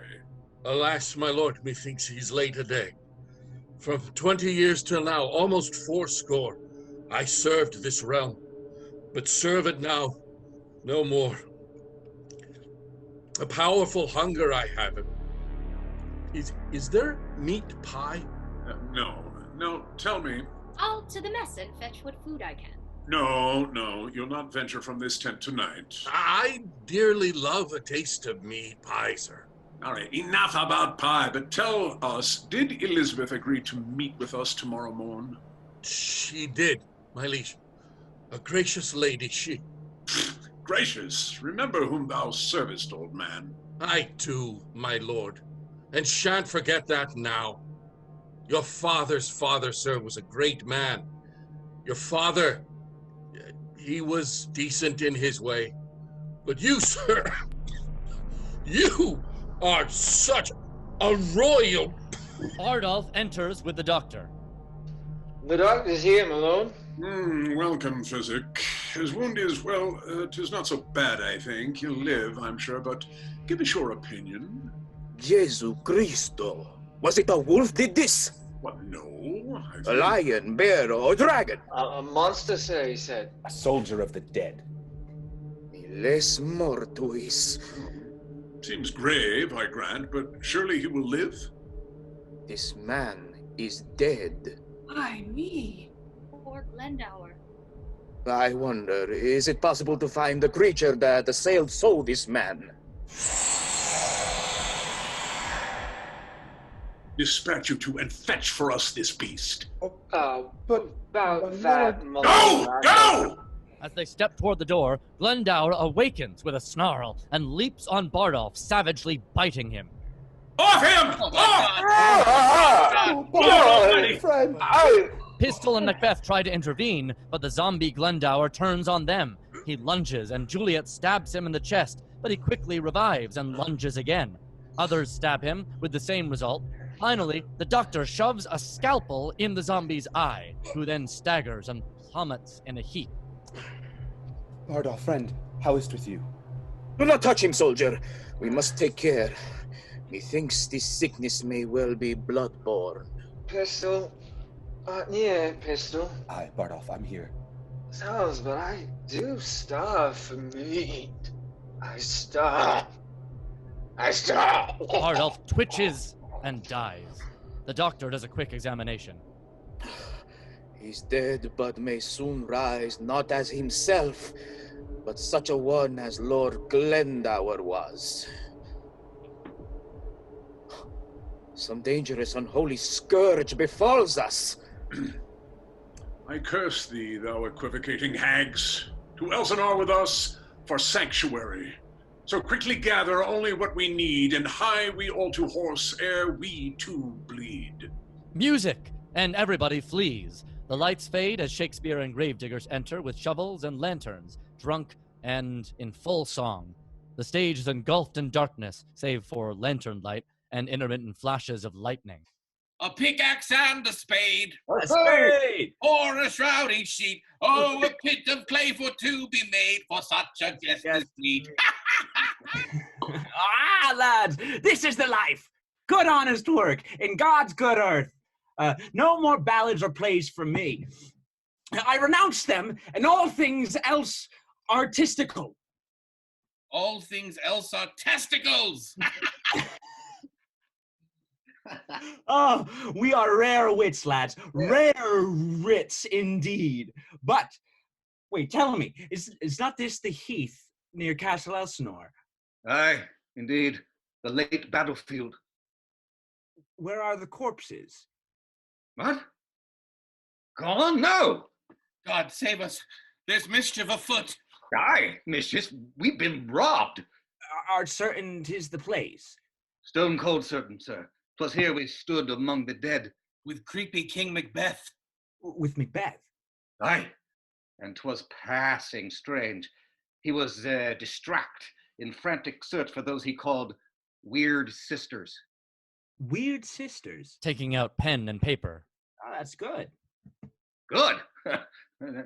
Alas, my lord, methinks he's late a day. From 20 years till now, almost 80, I served this realm, but serve it now, no more. A powerful hunger I have him. Is there meat pie? No, tell me. I'll to the mess and fetch what food I can. No, you'll not venture from this tent tonight. I dearly love a taste of meat pie, sir. All right, enough about pie, but tell us, did Elizabeth agree to meet with us tomorrow morn? She did, my liege. A gracious lady, she. Gracious, remember whom thou servest, old man. I do, my lord, and shan't forget that now. Your father's father, sir, was a great man. Your father, he was decent in his way. But you, sir, you are such a royal... Bardolph enters with the doctor. The doctor's here, my lord. Welcome, Physic. His wound is, well, 'tis not so bad, I think. He'll live, I'm sure, but give us your opinion. Jesu Cristo. Was it a wolf did this? What, no? A lion, bear, or dragon? A monster, sir, he said. A soldier of the dead. Les mortuis. Seems grave, I grant, but surely he will live? This man is dead. Why me? Poor Glendower. I wonder, is it possible to find the creature that assailed this man? Dispatch you two and fetch for us this beast. But about that... Go! As they step toward the door, Glendower awakens with a snarl and leaps on Bardolph, savagely biting him. Off him! Pistol and Macbeth try to intervene, but the zombie Glendower turns on them. He lunges, and Juliet stabs him in the chest, but he quickly revives and lunges again. Others stab him, with the same result. Finally, the doctor shoves a scalpel in the zombie's eye, who then staggers and plummets in a heap. Bardolph, friend, how is it with you? Do not touch him, soldier. We must take care. Methinks this sickness may well be blood-borne. Pistol? Yeah, Pistol. Aye, Bardolph, I'm here. Sounds, but I do starve for meat. I starve. Bardolph twitches and dies. The doctor does a quick examination. He's dead, but may soon rise, not as himself, but such a one as Lord Glendower was. Some dangerous, unholy scourge befalls us. I curse thee, thou equivocating hags. To Elsinore with us for sanctuary. So quickly gather only what we need, and hie we all to horse ere we too bleed. Music! And everybody flees. The lights fade as Shakespeare and gravediggers enter with shovels and lanterns, drunk and in full song. The stage is engulfed in darkness, save for lantern light and intermittent flashes of lightning. A pickaxe and a spade. A spade! Or a shrouding sheet. Oh, a pit of clay for to be made for such a guest as we. Lads, this is the life. Good honest work in God's good earth. No more ballads or plays from me. I renounce them and all things else artistical. All things else are testicles. Oh, we are rare wits, lads. Rare wits indeed. But, wait, tell me, is not this the heath near Castle Elsinore? Aye, indeed. The late battlefield. Where are the corpses? What? Gone? No! God save us. There's mischief afoot. Aye, mischief. We've been robbed. Art certain 'tis the place? Stone cold certain, sir. 'Twas here we stood among the dead. With creepy King Macbeth. With Macbeth? Aye, and 'twas passing strange. He was distract in frantic search for those he called weird sisters. Weird sisters? Taking out pen and paper. Oh, that's good. Good?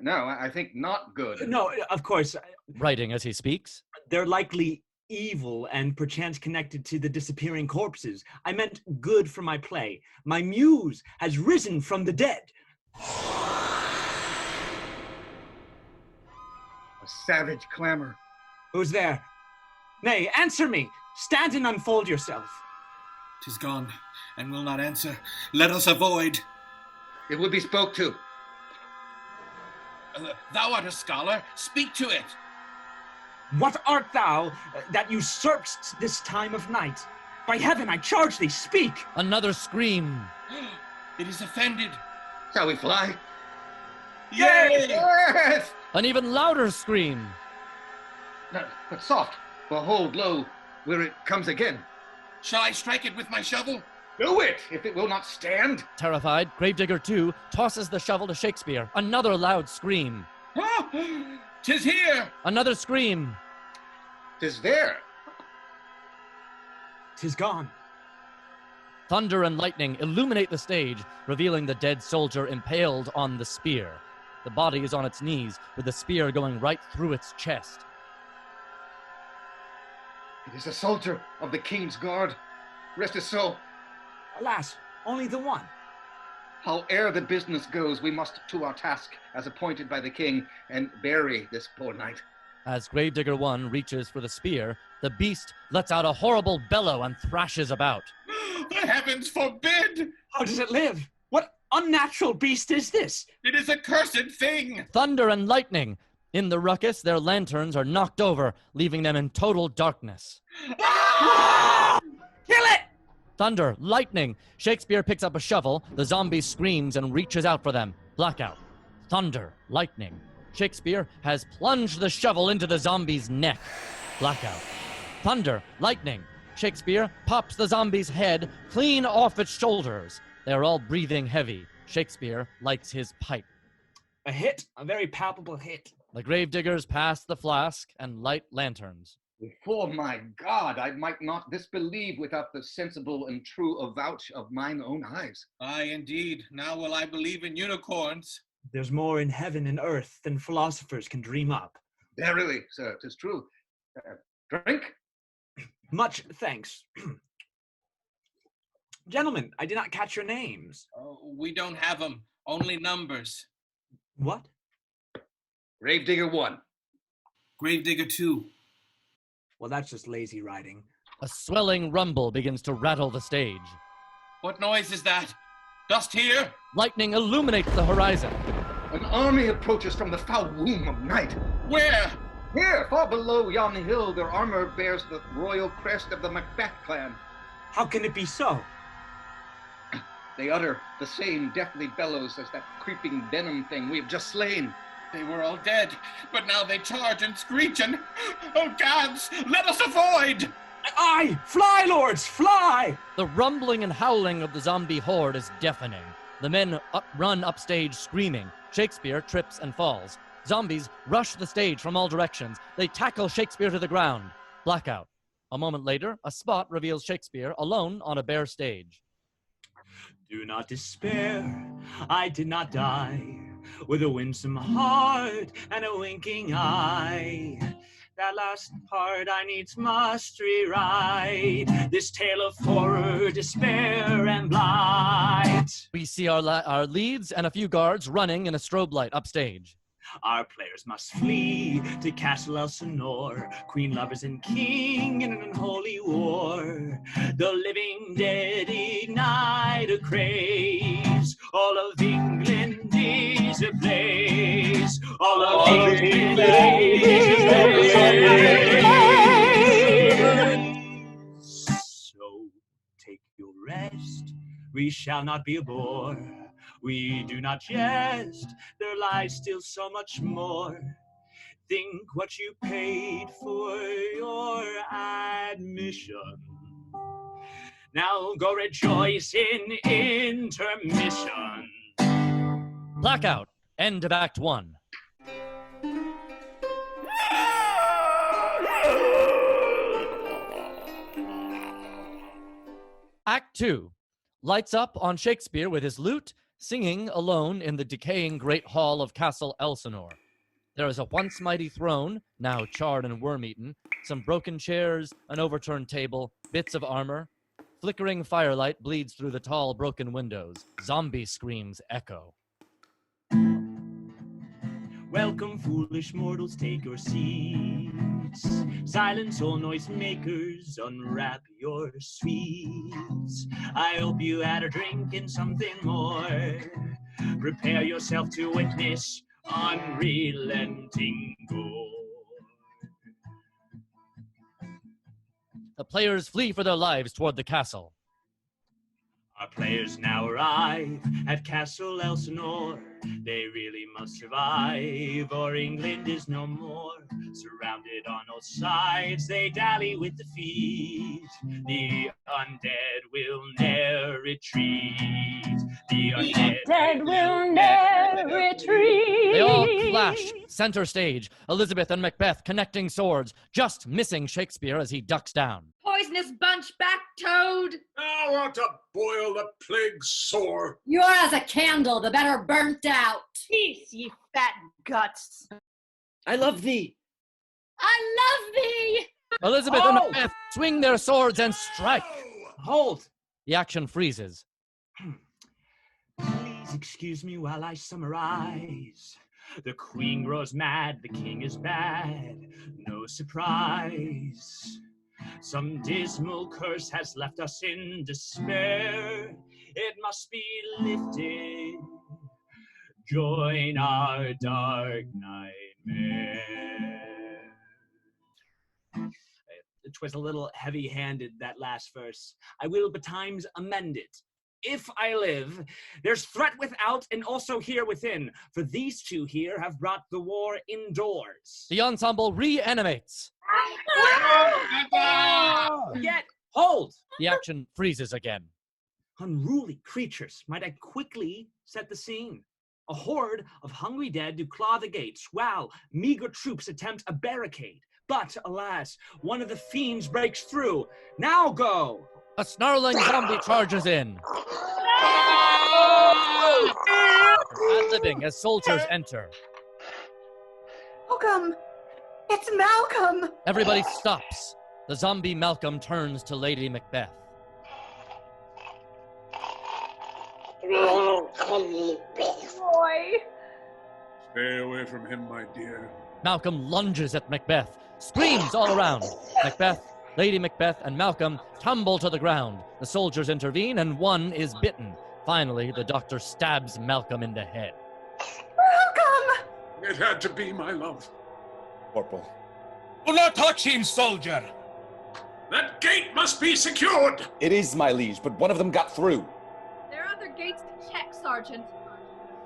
No, I think not good. No, of course. Writing as he speaks. They're likely evil and perchance connected to the disappearing corpses. I meant good for my play. My muse has risen from the dead. A savage clamor. Who's there? Nay, answer me. Stand and unfold yourself. 'Tis gone, and will not answer. Let us avoid. It would be spoke to. Thou art a scholar. Speak to it. What art thou that usurpst this time of night? By heaven, I charge thee, speak! Another scream. It is offended. Shall we fly? Yay! Yes! An even louder scream. No, but soft. Behold, lo, where it comes again. Shall I strike it with my shovel? Do it, if it will not stand. Terrified, Gravedigger 2 tosses the shovel to Shakespeare. Another loud scream. Ah, 'tis here! Another scream. 'Tis there. 'Tis gone. Thunder and lightning illuminate the stage, revealing the dead soldier impaled on the spear. The body is on its knees, with the spear going right through its chest. It is a soldier of the King's Guard. Rest his soul. Alas, only the one. Howe'er the business goes, we must to our task as appointed by the king and bury this poor knight. As Gravedigger 1 reaches for the spear, the beast lets out a horrible bellow and thrashes about. The heavens forbid! How does it live? What unnatural beast is this? It is a cursed thing! Thunder and lightning. In the ruckus, their lanterns are knocked over, leaving them in total darkness. Ah! Kill it! Thunder, lightning. Shakespeare picks up a shovel. The zombie screams and reaches out for them. Blackout. Thunder, lightning. Shakespeare has plunged the shovel into the zombie's neck. Blackout. Thunder, lightning. Shakespeare pops the zombie's head clean off its shoulders. They are all breathing heavy. Shakespeare lights his pipe. A hit, a very palpable hit. The gravediggers pass the flask and light lanterns. Before my God, I might not disbelieve without the sensible and true avouch of mine own eyes. Aye, indeed. Now will I believe in unicorns. There's more in heaven and earth than philosophers can dream up. Verily, sir, 'tis true. Drink? Much thanks. Gentlemen, I did not catch your names. We don't have them. Only numbers. What? Gravedigger 1. Gravedigger 2. Well, that's just lazy writing. A swelling rumble begins to rattle the stage. What noise is that? Dost hear? Lightning illuminates the horizon. An army approaches from the foul womb of night. Where? Here, far below yon hill, their armor bears the royal crest of the Macbeth clan. How can it be so? They utter the same deathly bellows as that creeping venom thing we have just slain. They were all dead, but now they charge and screech and... Oh, gods, let us avoid! Aye! Fly, lords, fly! The rumbling and howling of the zombie horde is deafening. The men run upstage screaming. Shakespeare trips and falls. Zombies rush the stage from all directions. They tackle Shakespeare to the ground. Blackout. A moment later, a spot reveals Shakespeare alone on a bare stage. Do not despair, I did not die, with a winsome heart and a winking eye. That last part I needs must rewrite, this tale of horror, despair, and blight. We see our leads and a few guards running in a strobe light upstage. Our players must flee to Castle Elsinore, queen lovers and king in an unholy war. The living dead ignite a craze, all of England is ablaze, all of England is ablaze. So take your rest, we shall not be a bore. We do not jest, there lies still so much more. Think what you paid for your admission. Now go rejoice in intermission. Blackout. End of Act 1. Act 2. Lights up on Shakespeare with his lute, singing alone in the decaying great hall of Castle Elsinore. There is a once mighty throne, now charred and worm-eaten, some broken chairs, an overturned table, bits of armor. Flickering firelight bleeds through the tall, broken windows. Zombie screams echo. Welcome, foolish mortals, take your seats. Silence all noise makers, unwrap your sweets. I hope you had a drink and something more. Prepare yourself to witness unrelenting gore. The players flee for their lives toward the castle. Our players now arrive at Castle Elsinore. They really must survive, or England is no more. Surrounded on all sides, they dally with defeat. The undead will ne'er retreat. The undead will ne'er retreat. They all clash, center stage. Elizabeth and Macbeth connecting swords, just missing Shakespeare as he ducks down. Poisonous bunchback toad! I want to boil the plague sore. You're as a candle, the better burnt out. Peace, ye fat guts. I love thee. I love thee! Elizabeth and Macbeth swing their swords and strike. Hold! The action freezes. Please excuse me while I summarize. The queen grows mad, the king is bad. No surprise. Some dismal curse has left us in despair. It must be lifted. Join our dark nightmare. Twas a little heavy-handed, that last verse. I will betimes amend it. If I live, there's threat without and also here within, for these two here have brought the war indoors. The ensemble reanimates. Yet, hold! The action freezes again. Unruly creatures, might I quickly set the scene? A horde of hungry dead do claw the gates, while meager troops attempt a barricade. But, alas, one of the fiends breaks through. Now go! A snarling zombie charges in. Ad-libbing as soldiers enter. Malcolm! It's Malcolm! Everybody stops. The zombie Malcolm turns to Lady Macbeth. Boy! Stay away from him, my dear. Malcolm lunges at Macbeth, screams all around. Macbeth, Lady Macbeth, and Malcolm tumble to the ground. The soldiers intervene, and one is bitten. Finally, the doctor stabs Malcolm in the head. Malcolm! It had to be, my love. Corporal. Do not touch him, soldier! That gate must be secured! It is, my liege, but one of them got through. There are other gates to check, Sergeant.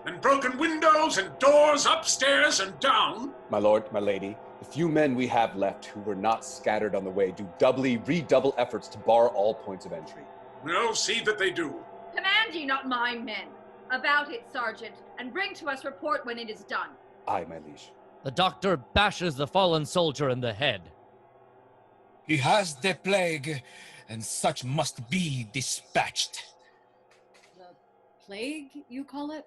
And broken windows and doors upstairs and down. My lord, my lady, the few men we have left who were not scattered on the way do redouble efforts to bar all points of entry. We'll see that they do. Command ye not my men. About it, Sergeant, and bring to us report when it is done. Aye, my liege. The doctor bashes the fallen soldier in the head. He has the plague, and such must be dispatched. The plague, you call it?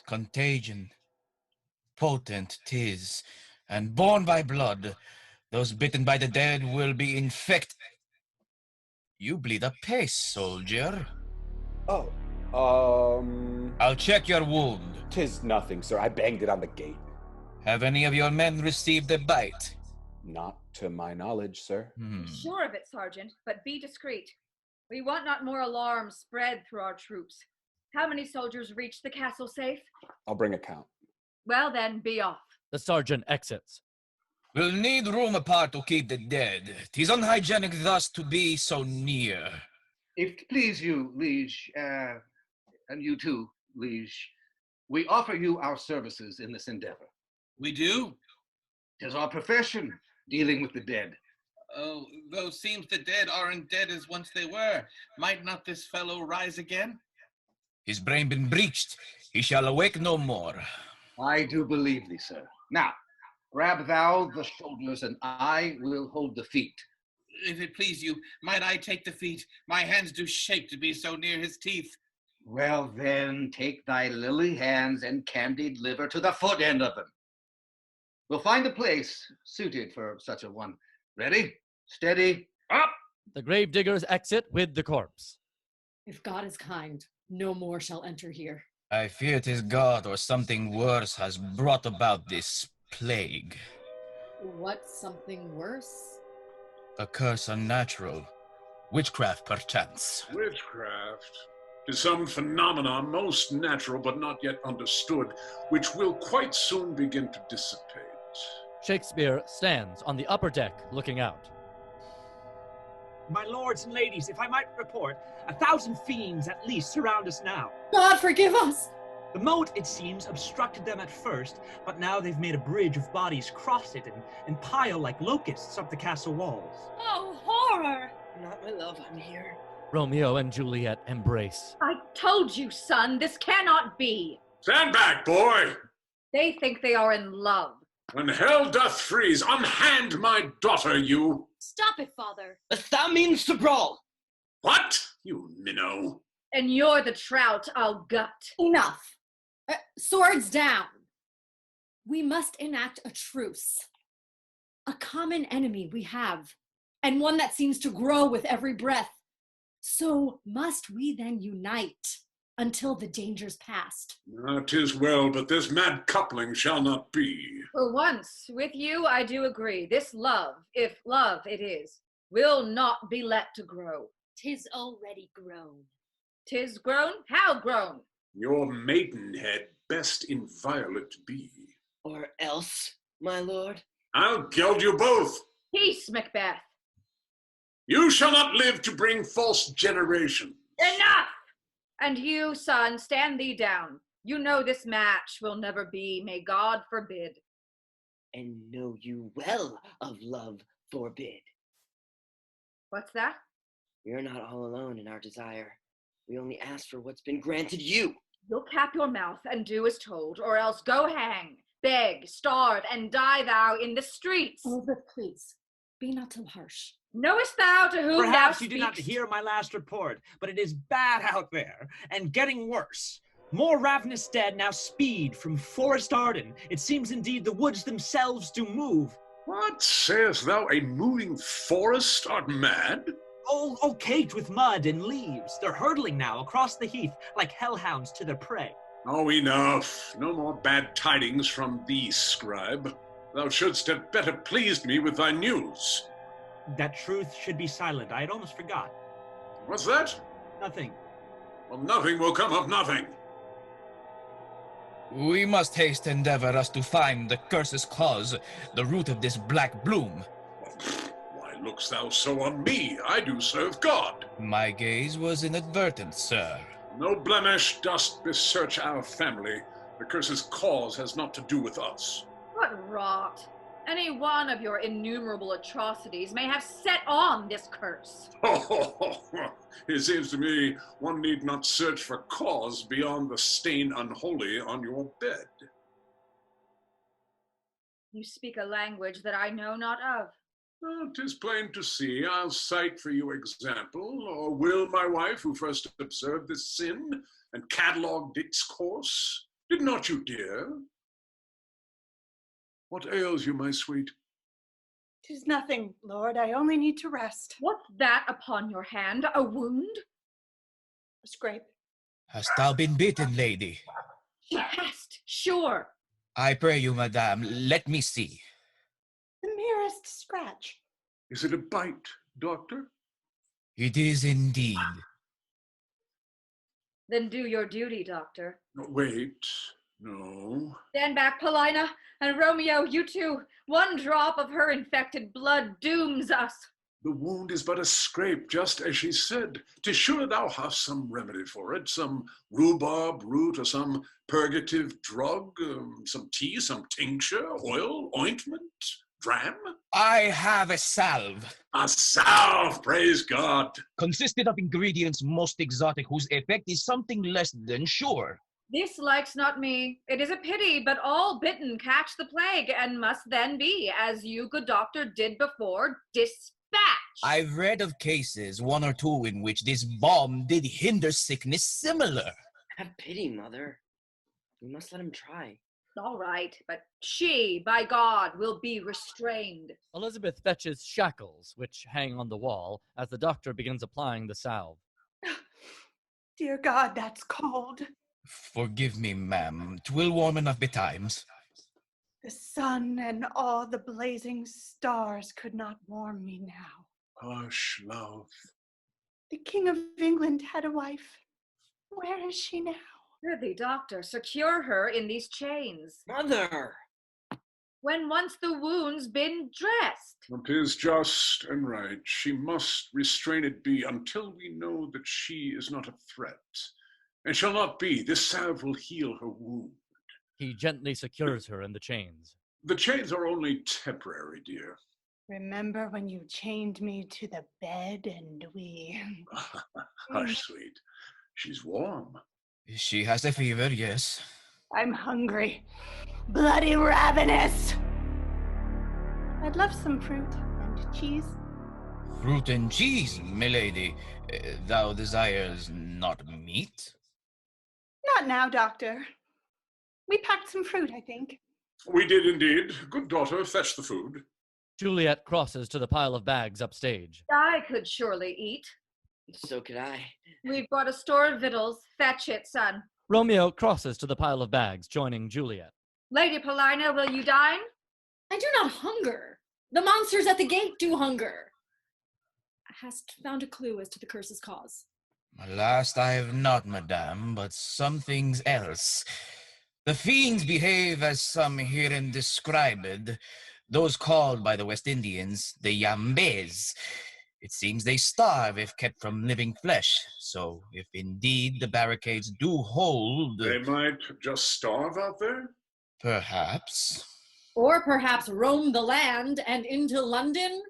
Contagion. Potent 'tis, and born by blood. Those bitten by the dead will be infected. You bleed apace, soldier. Oh, I'll check your wound. 'Tis nothing, sir. I banged it on the gate. Have any of your men received a bite? Not to my knowledge, sir. Sure of it, Sergeant, but be discreet. We want not more alarm spread through our troops. How many soldiers reached the castle safe? I'll bring a count. Well then, be off. The sergeant exits. We'll need room apart to keep the dead. 'Tis unhygienic thus to be so near. If it please you, liege, And you too, liege. We offer you our services in this endeavor. We do? 'Tis our profession, dealing with the dead. Oh, though seems the dead aren't dead as once they were. Might not this fellow rise again? His brain been breached. He shall awake no more. I do believe thee, sir. Now, grab thou the shoulders, and I will hold the feet. If it please you, might I take the feet? My hands do shake to be so near his teeth. Well then, take thy lily hands and candied liver to the foot end of them. We'll find a place suited for such a one. Ready? Steady, up! The gravediggers exit with the corpse. If God is kind, no more shall enter here. I fear 'tis God or something worse has brought about this plague. What's something worse? A curse unnatural. Witchcraft, perchance. Witchcraft is some phenomenon most natural but not yet understood, which will quite soon begin to dissipate. Shakespeare stands on the upper deck looking out. My lords and ladies, if I might report, 1,000 fiends at least surround us now. God forgive us! The moat, it seems, obstructed them at first, but now they've made a bridge of bodies cross it and pile like locusts up the castle walls. Oh, horror! Not my love, I'm here. Romeo and Juliet embrace. I told you, son, this cannot be. Stand back, boy! They think they are in love. When hell doth freeze, unhand my daughter, you! Stop it, father. That means to brawl. What? You minnow. And you're the trout I'll gut. Enough. Swords down. We must enact a truce. A common enemy we have, and one that seems to grow with every breath. So must we then unite until the danger's past. 'Tis well, but this mad coupling shall not be. For once, with you I do agree. This love, if love it is, will not be let to grow. 'Tis already grown. 'Tis grown? How grown? Your maidenhead best inviolate be. Or else, my lord? I'll geld you both. Peace, Macbeth. You shall not live to bring false generation. Enough! And you, son, stand thee down. You know this match will never be, may God forbid. And know you well of love forbid. What's that? You're not all alone in our desire. We only ask for what's been granted you. You'll cap your mouth and do as told, or else go hang, beg, starve, and die thou in the streets. Elizabeth, please, be not so harsh. Knowest thou to whom Perhaps thou you did not speakst? hear my last report, but it is bad out there, and getting worse. More ravenous dead now speed from Forest Arden. It seems indeed the woods themselves do move. What sayest thou? A moving forest art mad? Oh, caked with mud and leaves. They're hurtling now across the heath like hellhounds to their prey. Oh, enough. No more bad tidings from thee, scribe. Thou shouldst have better pleased me with thy news. That truth should be silent. I had almost forgot. What's that? Nothing. Well, nothing will come of nothing. We must haste endeavor us to find the curse's cause, the root of this black bloom. Why lookst thou so on me? I do serve God. My gaze was inadvertent, sir. No blemish dost besearch our family. The curse's cause has naught to do with us. What rot! Any one of your innumerable atrocities may have set on this curse. It seems to me one need not search for cause beyond the stain unholy on your bed. You speak a language that I know not of. 'Tis plain to see. I'll cite for you example, or will my wife, who first observed this sin and catalogued its course. Did not you, dear? What ails you, my sweet? 'Tis nothing, Lord. I only need to rest. What's that upon your hand? A wound? A scrape. Hast thou been bitten, lady? Hast, sure. I pray you, madame, let me see. The merest scratch. Is it a bite, doctor? It is indeed. Then do your duty, doctor. No, wait, no. Stand back, Paulina, and Romeo, you too. One drop of her infected blood dooms us. The wound is but a scrape, just as she said. 'Tis sure thou hast some remedy for it, some rhubarb root or some purgative drug, some tea, some tincture, oil, ointment, dram. I have a salve. A salve, praise God. Consisted of ingredients most exotic, whose effect is something less than sure. This likes not me. It is a pity, but all bitten catch the plague, and must then be, as you, good doctor, did before, dispatched. I've read of cases, one or two, in which this balm did hinder sickness similar. Have pity, mother. We must let him try. All right, but she, by God, will be restrained. Elizabeth fetches shackles, which hang on the wall, as the doctor begins applying the salve. Dear God, that's cold. Forgive me, ma'am. 'Twill warm enough betimes. The sun and all the blazing stars could not warm me now. Hush, love. The King of England had a wife. Where is she now? Prithee, doctor, secure her in these chains. Mother! When once the wound's been dressed. 'Tis just and right. She must restrain it be until we know that she is not a threat. And shall not be. This salve will heal her wound. He gently secures her in the chains. The chains are only temporary, dear. Remember when you chained me to the bed and we... Hush, sweet. She's warm. She has a fever, yes. I'm hungry. Bloody ravenous! I'd love some fruit and cheese. Fruit and cheese, milady. Thou desires not meat? Not now, Doctor. We packed some fruit, I think. We did indeed. Good daughter, fetch the food. Juliet crosses to the pile of bags upstage. I could surely eat. So could I. We've brought a store of victuals. Fetch it, son. Romeo crosses to the pile of bags, joining Juliet. Lady Paulina, will you dine? I do not hunger. The monsters at the gate do hunger. Hast found a clue as to the curse's cause? Alas, I have not, madame, but some things else. The fiends behave as some herein described, those called by the West Indians the Yambes. It seems they starve if kept from living flesh, so if indeed the barricades do hold... They might just starve out there? Perhaps. Or perhaps roam the land and into London,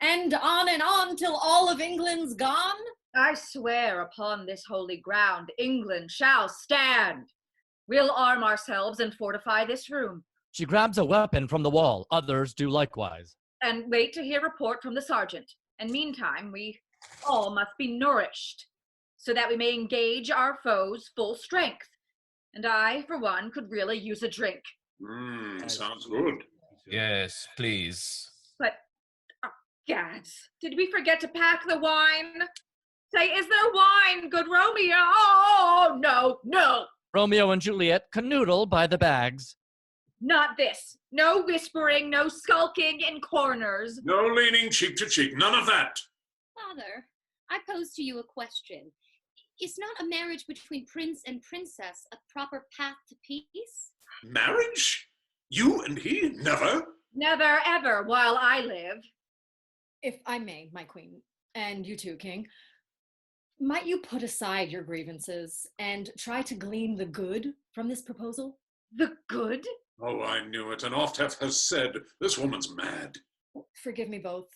and on till all of England's gone? I swear upon this holy ground, England shall stand. We'll arm ourselves and fortify this room. She grabs a weapon from the wall. Others do likewise. And wait to hear report from the sergeant. And meantime, we all must be nourished, so that we may engage our foes full strength. And I, for one, could really use a drink. Sounds good. Yes, please. But, oh, gads, did we forget to pack the wine? Say, is there wine, good Romeo? Oh, no. Romeo and Juliet canoodle by the bags. Not this. No whispering, no skulking in corners. No leaning cheek to cheek, none of that. Father, I pose to you a question. Is not a marriage between prince and princess a proper path to peace? Marriage? You and he? Never. Never, ever, while I live. If I may, my queen, and you too, king, might you put aside your grievances and try to glean the good from this proposal? The good? Oh, I knew it, and oft has said, this woman's mad. Forgive me both.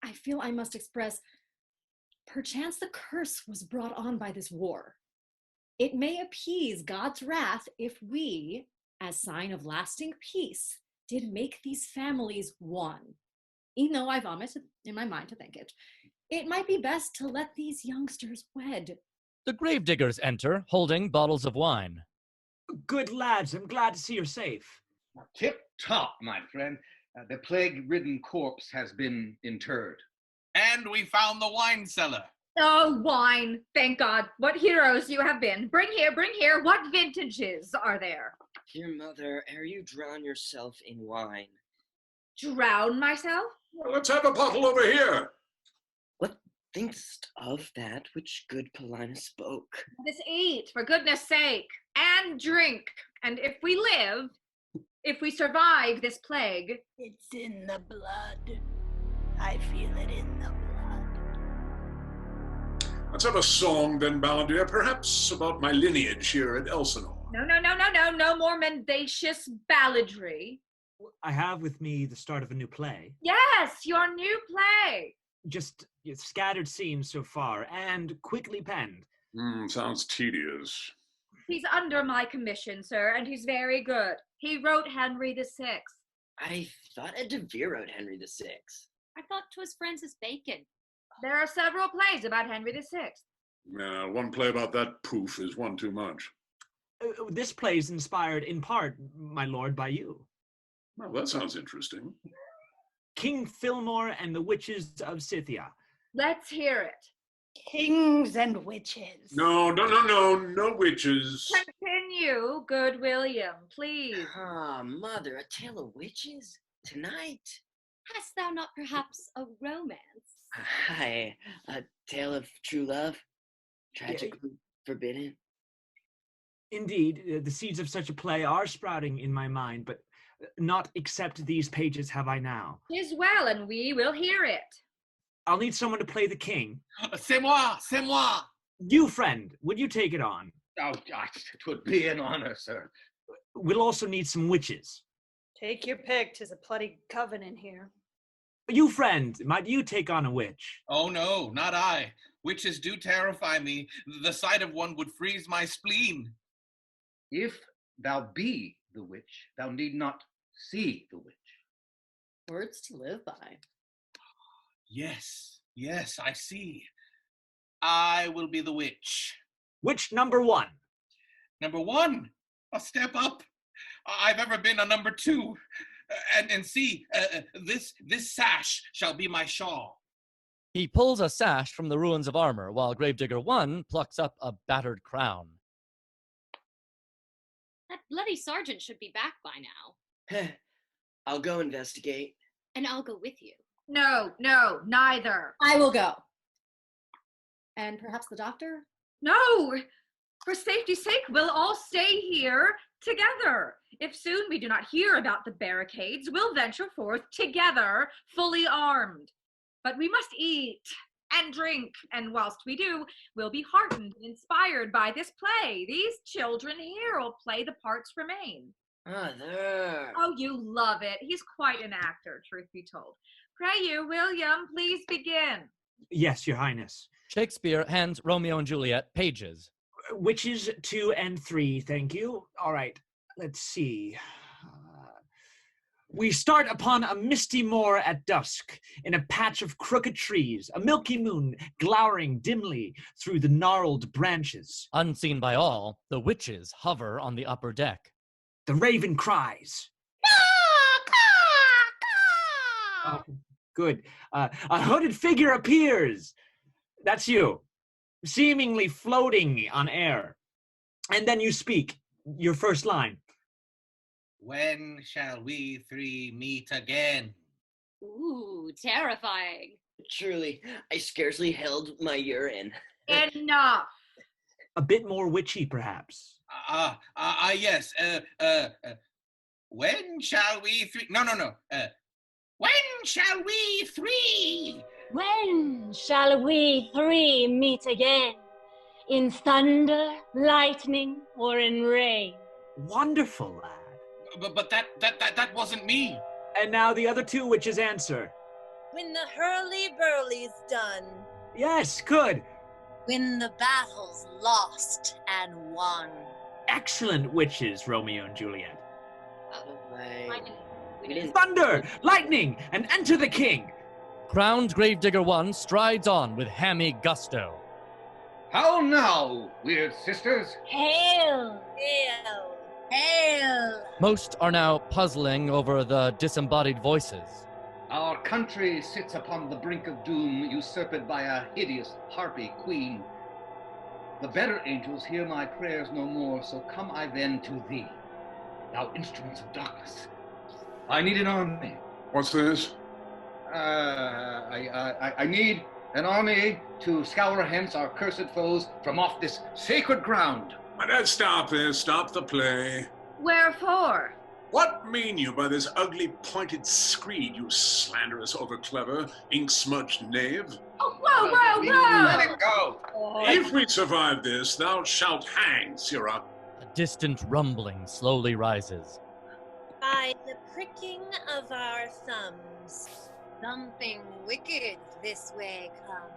I feel I must express, perchance the curse was brought on by this war. It may appease God's wrath if we, as sign of lasting peace, did make these families one. Even though I vomit in my mind to think it, it might be best to let these youngsters wed. The gravediggers enter, holding bottles of wine. Good lads, I'm glad to see you're safe. Tip top, my friend. The plague-ridden corpse has been interred. And we found the wine cellar. Oh, wine. Thank God. What heroes you have been. Bring here. What vintages are there? Dear mother, ere you drown yourself in wine. Drown myself? Well, let's have a bottle over here. What thinkst of that which good Paulina spoke? Let us eat, for goodness sake, and drink. And if we live, if we survive this plague... It's in the blood. I feel it in the blood. Let's have a song then, Ballandir, perhaps about my lineage here at Elsinore. No more mendacious balladry. I have with me the start of a new play. Yes, your new play. Just scattered scenes so far, and quickly penned. Sounds tedious. He's under my commission, sir, and he's very good. He wrote Henry VI. I thought Ed DeVere wrote Henry VI. I thought 'twas Francis Bacon. There are several plays about Henry VI. One play about that poof is one too much. This play is inspired in part, my lord, by you. Well, that sounds interesting. King Fillmore and the Witches of Scythia. Let's hear it. Kings and witches. No witches. Continue, good William, please. Mother, a tale of witches? Tonight? Hast thou not perhaps a romance? Aye, a tale of true love, tragically forbidden. Indeed, the seeds of such a play are sprouting in my mind, but not except these pages have I now. 'Tis well, and we will hear it. I'll need someone to play the king. C'est moi! You, friend, would you take it on? Oh, it would be an honor, sir. We'll also need some witches. Take your pick, 'tis a bloody covenant here. You, friend, might you take on a witch? Oh no, not I. Witches do terrify me. The sight of one would freeze my spleen. If thou be the witch, thou need not see the witch. Words to live by. Yes, I see. I will be the witch. Witch number 1. Number 1? A step up. I've ever been a number 2. And see, this sash shall be my shawl. He pulls a sash from the ruins of armor, while Gravedigger 1 plucks up a battered crown. That bloody sergeant should be back by now. I'll go investigate. And I'll go with you. No, neither. I will go. And perhaps the doctor? No! For safety's sake, we'll all stay here together. If soon we do not hear about the barricades, we'll venture forth together, fully armed. But we must eat and drink, and whilst we do, we'll be heartened and inspired by this play. These children here will play the parts remain. Mother. Oh, you love it. He's quite an actor, truth be told. Pray you, William, please begin. Yes, your highness. Shakespeare hands Romeo and Juliet pages. Witches 2 and 3, thank you. All right, let's see. We start upon a misty moor at dusk, in a patch of crooked trees, a milky moon glowering dimly through the gnarled branches. Unseen by all, the witches hover on the upper deck. The raven cries. Oh, good. A hooded figure appears. That's you, seemingly floating on air. And then you speak your first line. When shall we 3 meet again? Ooh, terrifying. Truly, I scarcely held my urine. Enough. A bit more witchy, perhaps. Yes. When shall we 3? No. When shall we 3? When shall we 3 meet again? In thunder, lightning, or in rain? Wonderful, lad. But that wasn't me. And now the other 2 witches answer. When the hurly-burly's done. Yes, good. When the battle's lost and won. Excellent witches, Romeo and Juliet. Out of my... Thunder, lightning, and enter the king. Crowned Gravedigger 1 strides on with hammy gusto. How now, weird sisters? Hail! Hail! Hail! Most are now puzzling over the disembodied voices. Our country sits upon the brink of doom, usurped by a hideous harpy queen. The better angels hear my prayers no more, so come I then to thee, thou instruments of darkness. I need an army. What's this? I need an army to scour hence our cursed foes from off this sacred ground. Stop this. Stop the play. Wherefore? What mean you by this ugly pointed screed, you slanderous over-clever, ink-smudged knave? Oh, whoa, whoa, whoa! Let it go. If we survive this, thou shalt hang, Sirrah. A distant rumbling slowly rises. By the pricking of our thumbs, something wicked this way comes.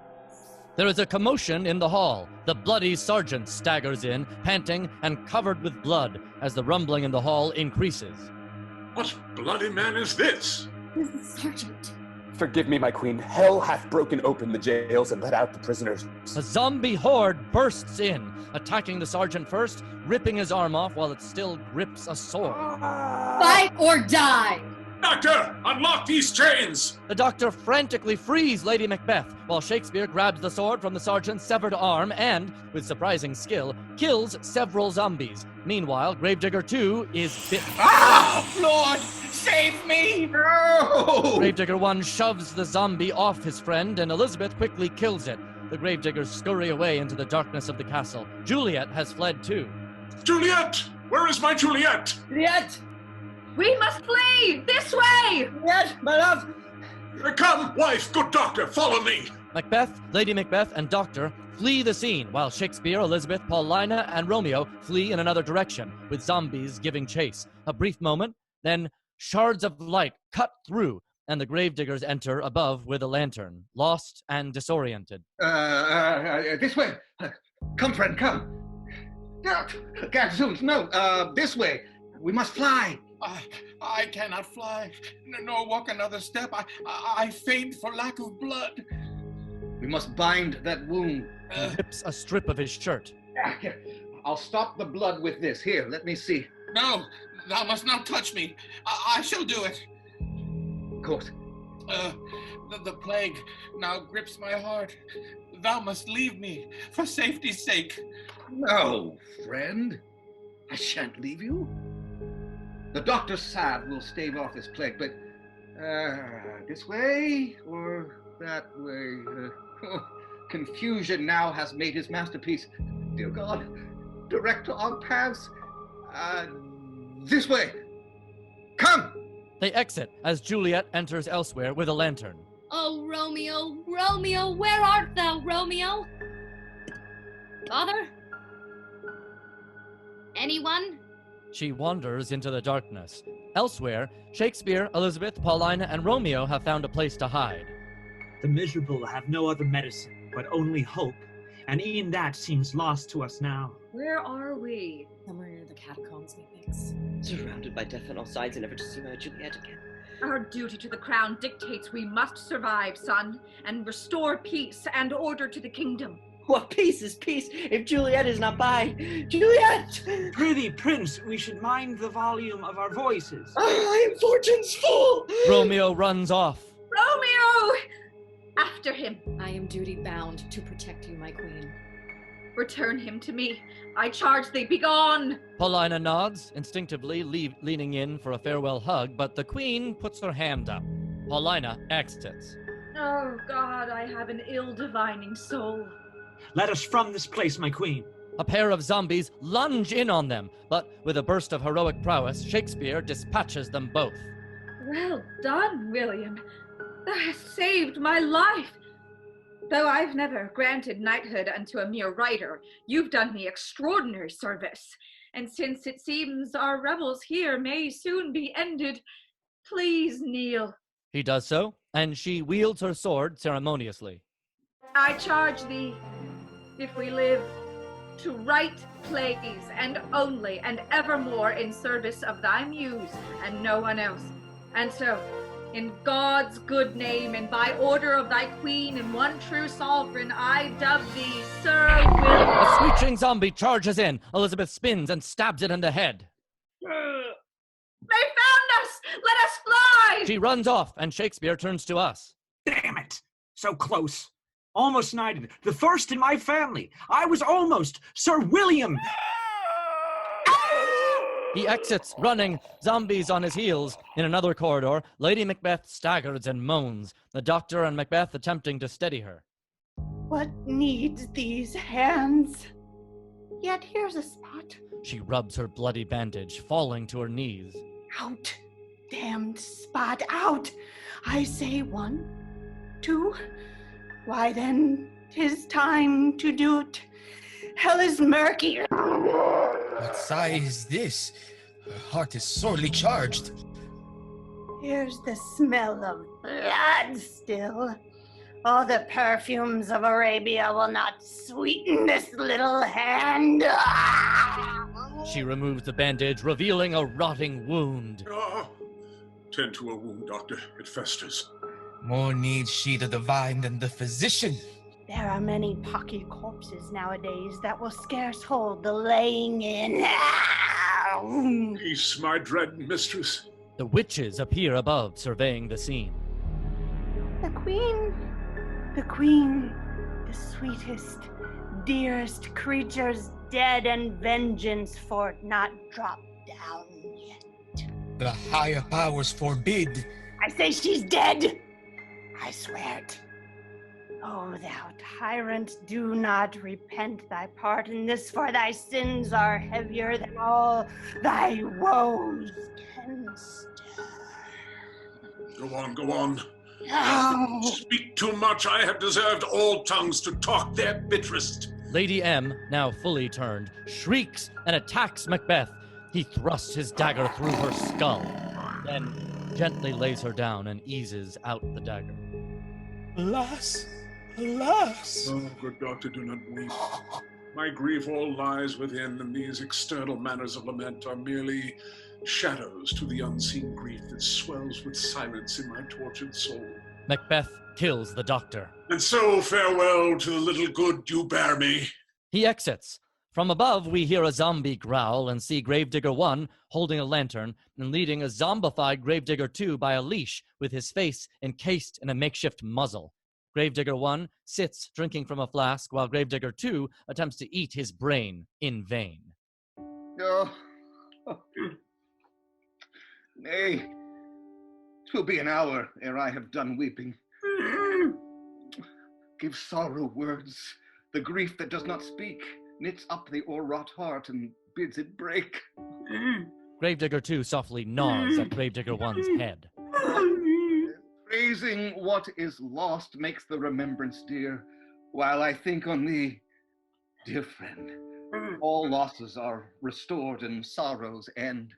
There is a commotion in the hall. The bloody sergeant staggers in, panting and covered with blood, as the rumbling in the hall increases. What bloody man is this? Who's the sergeant? Forgive me, my queen. Hell hath broken open the jails and let out the prisoners. A zombie horde bursts in, attacking the sergeant first, ripping his arm off while it still grips a sword. Fight or die! Doctor, unlock these chains! The doctor frantically frees Lady Macbeth, while Shakespeare grabs the sword from the sergeant's severed arm and, with surprising skill, kills several zombies. Meanwhile, Gravedigger 2 is bitten. Ah! Lord, save me! No! Gravedigger 1 shoves the zombie off his friend, and Elizabeth quickly kills it. The Gravediggers scurry away into the darkness of the castle. Juliet has fled too. Juliet! Where is my Juliet? Juliet! We must flee! This way! Yes, my love! Come, wife, good doctor, follow me! Macbeth, Lady Macbeth, and Doctor flee the scene, while Shakespeare, Elizabeth, Paulina, and Romeo flee in another direction, with zombies giving chase. A brief moment, then shards of light cut through, and the Gravediggers enter above with a lantern, lost and disoriented. This way. Come, friend, come. Gadzoons, no, this way. We must fly. I cannot fly, nor walk another step. I faint for lack of blood. We must bind that wound. He rips a strip of his shirt. I'll stop the blood with this. Here, let me see. No, thou must not touch me. I shall do it. Of course. The plague now grips my heart. Thou must leave me for safety's sake. No, friend. I shan't leave you. The doctor's salve will stave off this plague, but this way or that way? Confusion now has made his masterpiece. Dear God, direct our paths. This way. Come! They exit as Juliet enters elsewhere with a lantern. Oh, Romeo, Romeo, where art thou, Romeo? Father? Anyone? She wanders into the darkness. Elsewhere, Shakespeare, Elizabeth, Paulina, and Romeo have found a place to hide. The miserable have no other medicine, but only hope, and e'en that seems lost to us now. Where are we? Somewhere near the catacombs, methinks. Surrounded by death on all sides and never to see my Juliet again. Our duty to the crown dictates we must survive, son, and restore peace and order to the kingdom. What peace is peace if Juliet is not by? Juliet! Prithee, Prince, we should mind the volume of our voices. I am fortune's fool! Romeo runs off. Romeo! After him. I am duty bound to protect you, my queen. Return him to me. I charge thee, begone! Paulina nods, instinctively leaning in for a farewell hug, but the queen puts her hand up. Paulina exits. Oh, God, I have an ill-divining soul. Let us from this place, my queen. A pair of zombies lunge in on them, but with a burst of heroic prowess, Shakespeare dispatches them both. Well done, William. Thou hast saved my life. Though I've never granted knighthood unto a mere writer, you've done me extraordinary service. And since it seems our revels here may soon be ended, please kneel. He does so, and she wields her sword ceremoniously. I charge thee, if we live, to write plays and only and evermore in service of thy muse and no one else. And so, in God's good name and by order of thy queen and one true sovereign, I dub thee Sir William. A screeching zombie charges in. Elizabeth spins and stabs it in the head. They found us! Let us fly! She runs off, and Shakespeare turns to us. Damn it! So close. Almost knighted. The first in my family. I was almost Sir William. He exits, running, zombies on his heels. In another corridor, Lady Macbeth staggers and moans, the doctor and Macbeth attempting to steady her. What needs these hands? Yet here's a spot. She rubs her bloody bandage, falling to her knees. Out, damned spot, out! I say 1, 2. Why then, 'tis time to do't. Hell is murky. What sigh is this? Her heart is sorely charged. Here's the smell of blood still. All the perfumes of Arabia will not sweeten this little hand. She removes the bandage, revealing a rotting wound. Tend to a wound, doctor. It festers. More needs she the divine than the physician. There are many pocky corpses nowadays that will scarce hold the laying in. Peace, my dread mistress. The witches appear above, surveying the scene. The queen, the sweetest, dearest creatures dead, and vengeance for it not dropped down yet. The higher powers forbid. I say she's dead. I swear it. Oh, thou tyrant, do not repent thy part in this, for thy sins are heavier than all thy woes can stir. Go on, go on. No. Speak too much. I have deserved all tongues to talk their bitterest. Lady M, now fully turned, shrieks and attacks Macbeth. He thrusts his dagger through her skull, then gently lays her down and eases out the dagger. Alas! Alas! Oh, good doctor, do not weep. My grief all lies within, and these external manners of lament are merely shadows to the unseen grief that swells with silence in my tortured soul. Macbeth kills the doctor. And so farewell to the little good you bear me. He exits. From above, we hear a zombie growl and see Gravedigger 1 holding a lantern and leading a zombified Gravedigger 2 by a leash with his face encased in a makeshift muzzle. Gravedigger 1 sits drinking from a flask while Gravedigger 2 attempts to eat his brain in vain. Oh. Nay, 'twill be an hour ere I have done weeping. Give sorrow words. The grief that does not speak knits up the o'erwrought heart and bids it break. Gravedigger 2 softly gnaws at Gravedigger 1's head. Praising what is lost makes the remembrance dear, while I think on thee, dear friend. All losses are restored and sorrows end.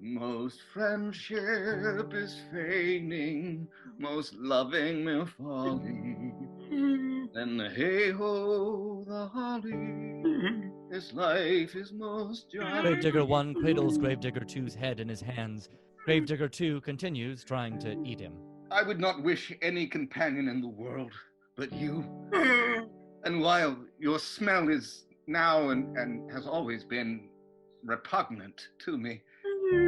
Most friendship is feigning, most loving mere folly. Then hey-ho, the holly, this life is most jolly. Gravedigger 1 cradles Gravedigger 2's head in his hands. Gravedigger 2 continues trying to eat him. I would not wish any companion in the world but you. And while your smell is now and has always been repugnant to me,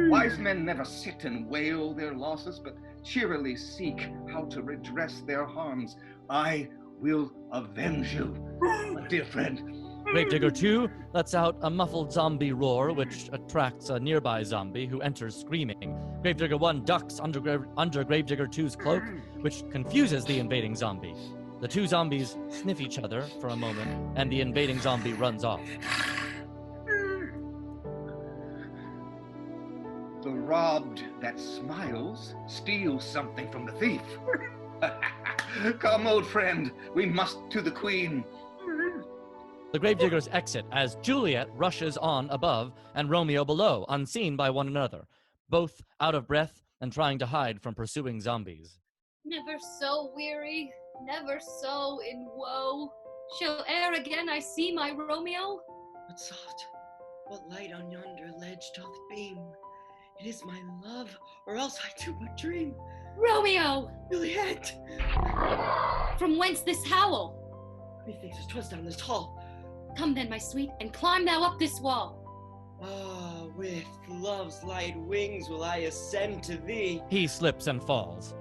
wise men never sit and wail their losses, but cheerily seek how to redress their harms. I will avenge you, my dear friend. Gravedigger 2 lets out a muffled zombie roar, which attracts a nearby zombie who enters screaming. Gravedigger 1 ducks under Gravedigger 2's cloak, which confuses the invading zombie. The two zombies sniff each other for a moment, and the invading zombie runs off. The robbed that smiles steals something from the thief. Come, old friend, we must to the queen. The gravediggers exit as Juliet rushes on above and Romeo below, unseen by one another, both out of breath and trying to hide from pursuing zombies. Never so weary, never so in woe. Shall e'er again I see my Romeo? But soft, what light on yonder ledge doth beam? It is my love, or else I too but dream. Romeo! Juliet! From whence this howl? Methinks 'twas down this hall. Come then, my sweet, and climb thou up this wall. Ah, with love's light wings will I ascend to thee. He slips and falls.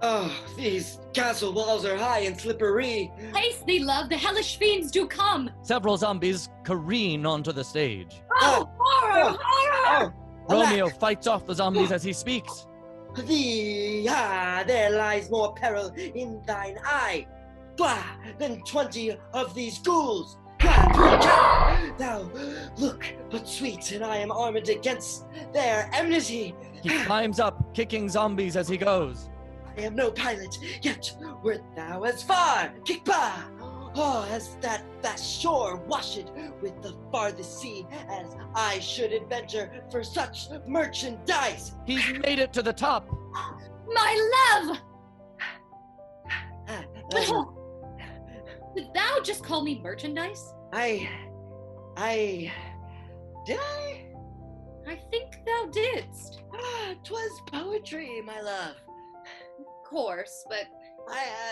Oh, these castle walls are high and slippery. Haste thee, love, the hellish fiends do come. Several zombies careen onto the stage. Oh, horror, horror! Romeo fights off the zombies as he speaks. There lies more peril in thine eye, than 20 of these ghouls. Thou look but sweet, and I am armed against their enmity. He climbs up, kicking zombies as he goes. I am no pilot, yet wert thou as far, kickba! Oh, as that vast shore washed with the farthest sea, as I should adventure for such merchandise. He's made it to the top. My love! Did thou just call me merchandise? Did I? I think thou didst. 'Twas poetry, my love. Of course, but...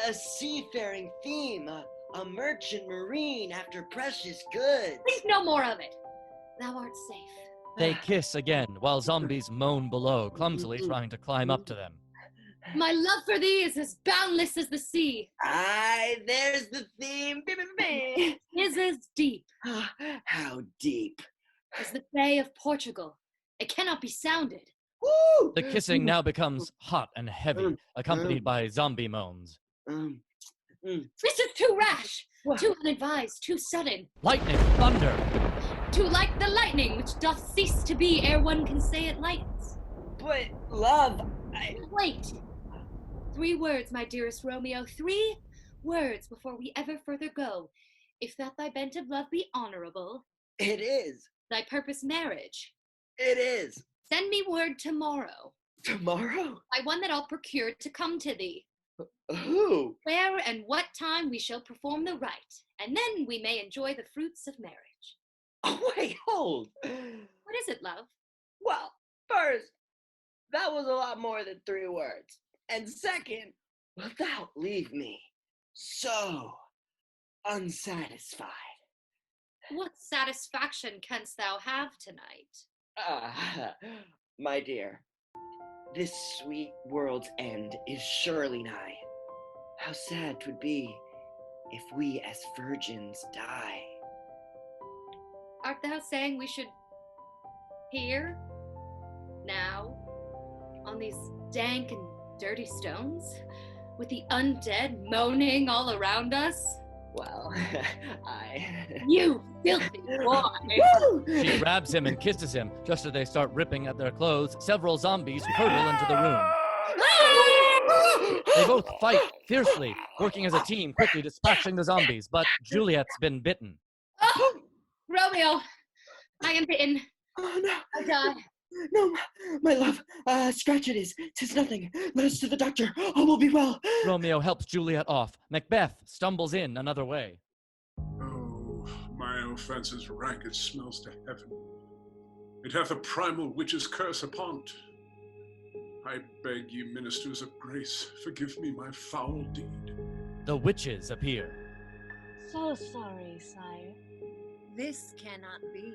A seafaring theme, a merchant marine after precious goods. Think no more of it. Thou art safe. They kiss again, while zombies moan below, clumsily trying to climb up to them. My love for thee is as boundless as the sea. Aye, there's the theme. Is as deep. How deep? As the Bay of Portugal. It cannot be sounded. Woo! The kissing now becomes hot and heavy, accompanied by zombie moans. This is too rash, too unadvised, too sudden. Lightning, thunder. Too like the lightning, which doth cease to be ere one can say it lightens. But, love, Wait. 3 words, my dearest Romeo, 3 words before we ever further go. If that thy bent of love be honorable. It is. Thy purpose marriage. It is. Send me word tomorrow. Tomorrow? By one that I'll procure to come to thee. Who? Where and what time we shall perform the rite, and then we may enjoy the fruits of marriage. Oh, wait, hold. What is it, love? Well, first, that was a lot more than 3 words. And second, wilt thou leave me so unsatisfied? What satisfaction canst thou have tonight? My dear, this sweet world's end is surely nigh. How sad 'twould be if we as virgins die. Art thou saying we should here, now, on these dank and dirty stones, with the undead moaning all around us? Well, You filthy boy! She grabs him and kisses him. Just as they start ripping at their clothes, several zombies hurtle into the room. They both fight fiercely, working as a team, quickly dispatching the zombies, but Juliet's been bitten. Oh, Romeo, I am bitten. Oh, no. I die. No, my love, scratch it is. 'Tis nothing. Let us to the doctor. All will be well. Romeo helps Juliet off. Macbeth stumbles in another way. Oh, my offense is rank, it smells to heaven. It hath a primal witch's curse upon't. I beg ye, ministers of grace, forgive me my foul deed. The witches appear. So sorry, sire. This cannot be,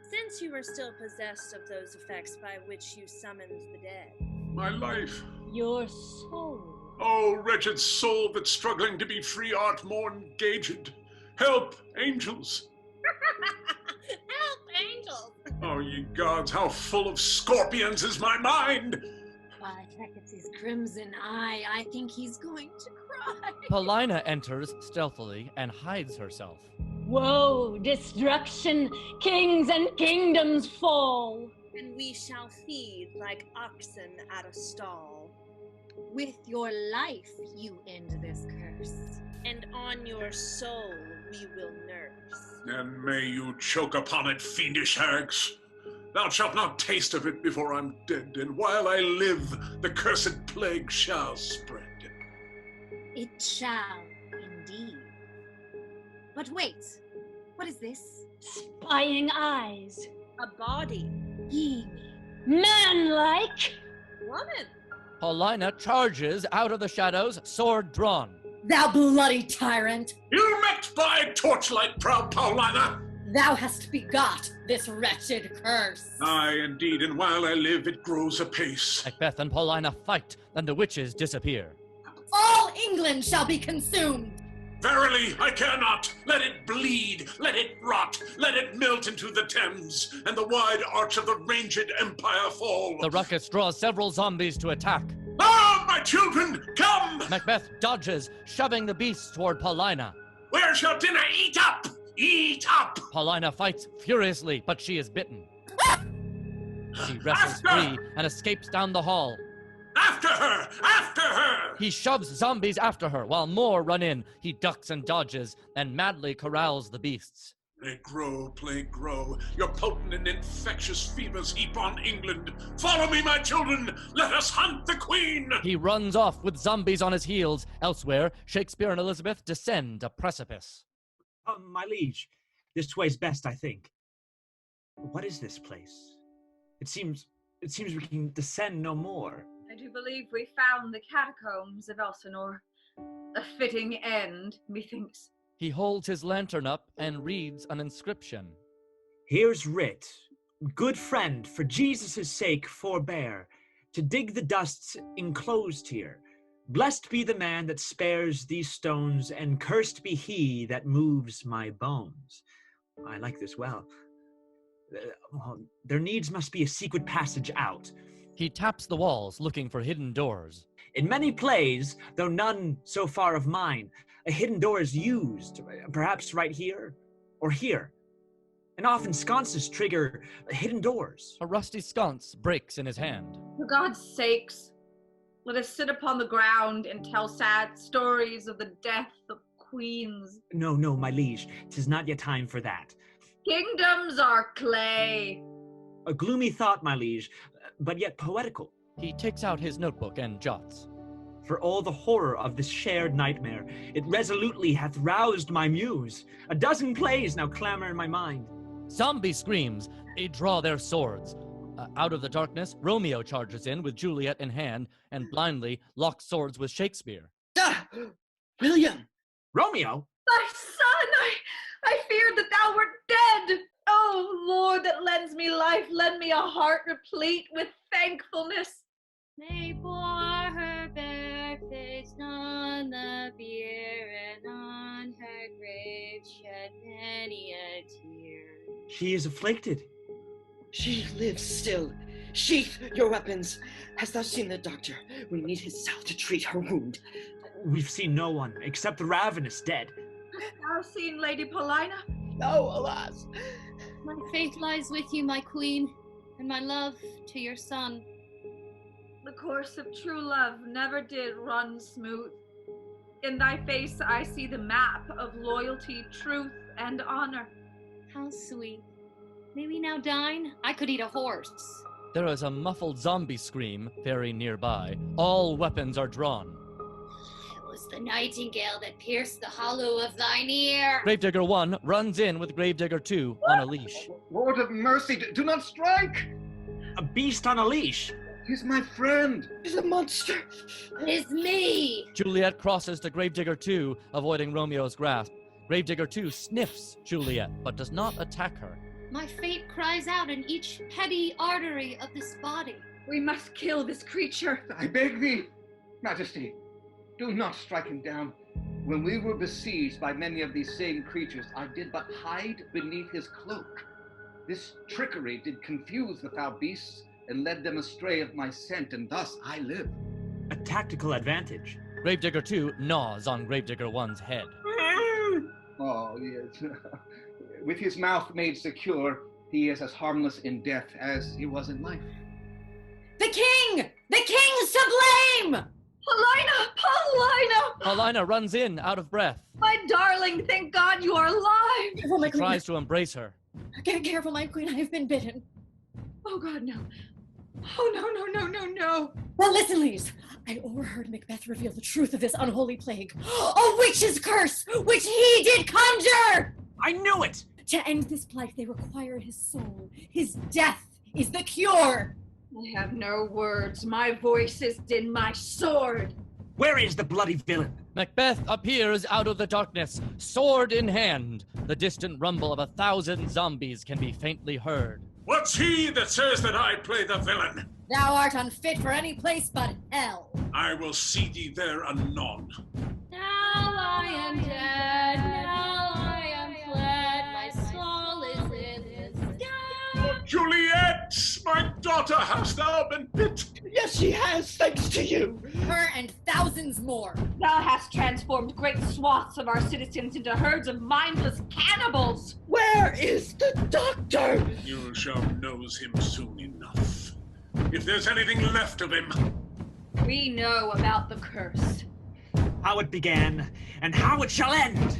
since you are still possessed of those effects by which you summoned the dead. My life. Your soul. Oh, wretched soul that struggling to be free art more engaged. Help, angels. Help, angels! Oh, ye gods, how full of scorpions is my mind! By Hecate's crimson eye, I think he's going to cry. Paulina enters stealthily and hides herself. Woe, destruction, kings and kingdoms fall. And we shall feed like oxen at a stall. With your life you end this curse, and on your soul we will nurse. And may you choke upon it, fiendish hags. Thou shalt not taste of it before I'm dead, and while I live, the cursed plague shall spread. It shall, indeed. But wait, what is this? Spying eyes. A body. Ye man-like. Woman. Paulina charges out of the shadows, sword drawn. Thou bloody tyrant! You met by torchlight, proud Paulina! Thou hast begot this wretched curse. Aye, indeed, and while I live, it grows apace. Macbeth and Paulina fight, then the witches disappear. All England shall be consumed! Verily, I care not. Let it bleed, let it rot, let it melt into the Thames, and the wide arch of the ranged empire fall. The ruckus draws several zombies to attack. Ah, my children, come! Macbeth dodges, shoving the beasts toward Paulina. Where shall dinner eat up? Eat up! Paulina fights furiously, but she is bitten. She wrestles free and escapes down the hall. After her! After her! He shoves zombies after her, while more run in. He ducks and dodges, and madly corrals the beasts. Plague grow. Your potent and infectious fevers heap on England. Follow me, my children! Let us hunt the Queen! He runs off with zombies on his heels. Elsewhere, Shakespeare and Elizabeth descend a precipice. My liege, this way's best, I think. What is this place? It seems we can descend no more. I do believe we found the catacombs of Elsinore. A fitting end, methinks. He holds his lantern up and reads an inscription. Here's writ. Good friend, for Jesus' sake forbear to dig the dusts enclosed here. Blessed be the man that spares these stones, and cursed be he that moves my bones. I like this well. There needs must be a secret passage out. He taps the walls, looking for hidden doors. In many plays, though none so far of mine, a hidden door is used, perhaps right here or here. And often sconces trigger hidden doors. A rusty sconce breaks in his hand. For God's sakes, let us sit upon the ground and tell sad stories of the death of queens. No, my liege, 'tis not yet time for that. Kingdoms are clay. A gloomy thought, my liege, but yet poetical. He takes out his notebook and jots. For all the horror of this shared nightmare, it resolutely hath roused my muse. A dozen plays now clamor in my mind. Zombie screams. They draw their swords. Out of the darkness, Romeo charges in with Juliet in hand and blindly locks swords with Shakespeare. William! Romeo? Thy son! I feared that thou wert dead! Oh, Lord, that lends me life, lend me a heart replete with thankfulness. They bore her bare face on the bier, and on her grave shed many a tear. She is afflicted. She lives still. Sheath your weapons. Hast thou seen the doctor? We need his salve to treat her wound. We've seen no one, except the ravenous dead. Hast thou seen Lady Paulina? No, alas. My faith lies with you, my queen, and my love to your son. The course of true love never did run smooth. In thy face I see the map of loyalty, truth, and honor. How sweet. May we now dine? I could eat a horse. There is a muffled zombie scream very nearby. All weapons are drawn. It was the nightingale that pierced the hollow of thine ear. Gravedigger 1 runs in with Gravedigger 2 on a leash. Lord of mercy, do not strike! A beast on a leash? He's my friend. He's a monster. It's me. Juliet crosses to Gravedigger 2, avoiding Romeo's grasp. Gravedigger 2 sniffs Juliet, but does not attack her. My fate cries out in each petty artery of this body. We must kill this creature. I beg thee, Majesty, do not strike him down. When we were besieged by many of these same creatures, I did but hide beneath his cloak. This trickery did confuse the foul beasts and led them astray of my scent, and thus I live. A tactical advantage. Gravedigger 2 gnaws on Gravedigger 1's head. Oh, yes. With his mouth made secure, he is as harmless in death as he was in life. The king! The king's to blame! Paulina! Paulina runs in, out of breath. My darling, thank God you are alive! Careful, my He queen. tries to embrace her. Get careful, my queen. I have been bitten. Oh, God, no. Oh, no. Well, listen, ladies. I overheard Macbeth reveal the truth of this unholy plague. A witch's curse, which he did conjure! I knew it! To end this plight, they require his soul. His death is the cure. I have no words. My voice is in my sword. Where is the bloody villain? Macbeth appears out of the darkness, sword in hand. The distant rumble of 1,000 zombies can be faintly heard. What's he that says that I play the villain? Thou art unfit for any place but hell. I will see thee there anon. Now I am dead, now I am fled, my soul is in the sky. Oh, Juliet, my daughter, hast thou been bit? Yes, she has, thanks to you. Her and thousands more. Thou hast transformed great swaths of our citizens into herds of mindless cannibals. Where is the doctor? You shall nose him soon enough. If there's anything left of him. We know about the curse. How it began, and how it shall end.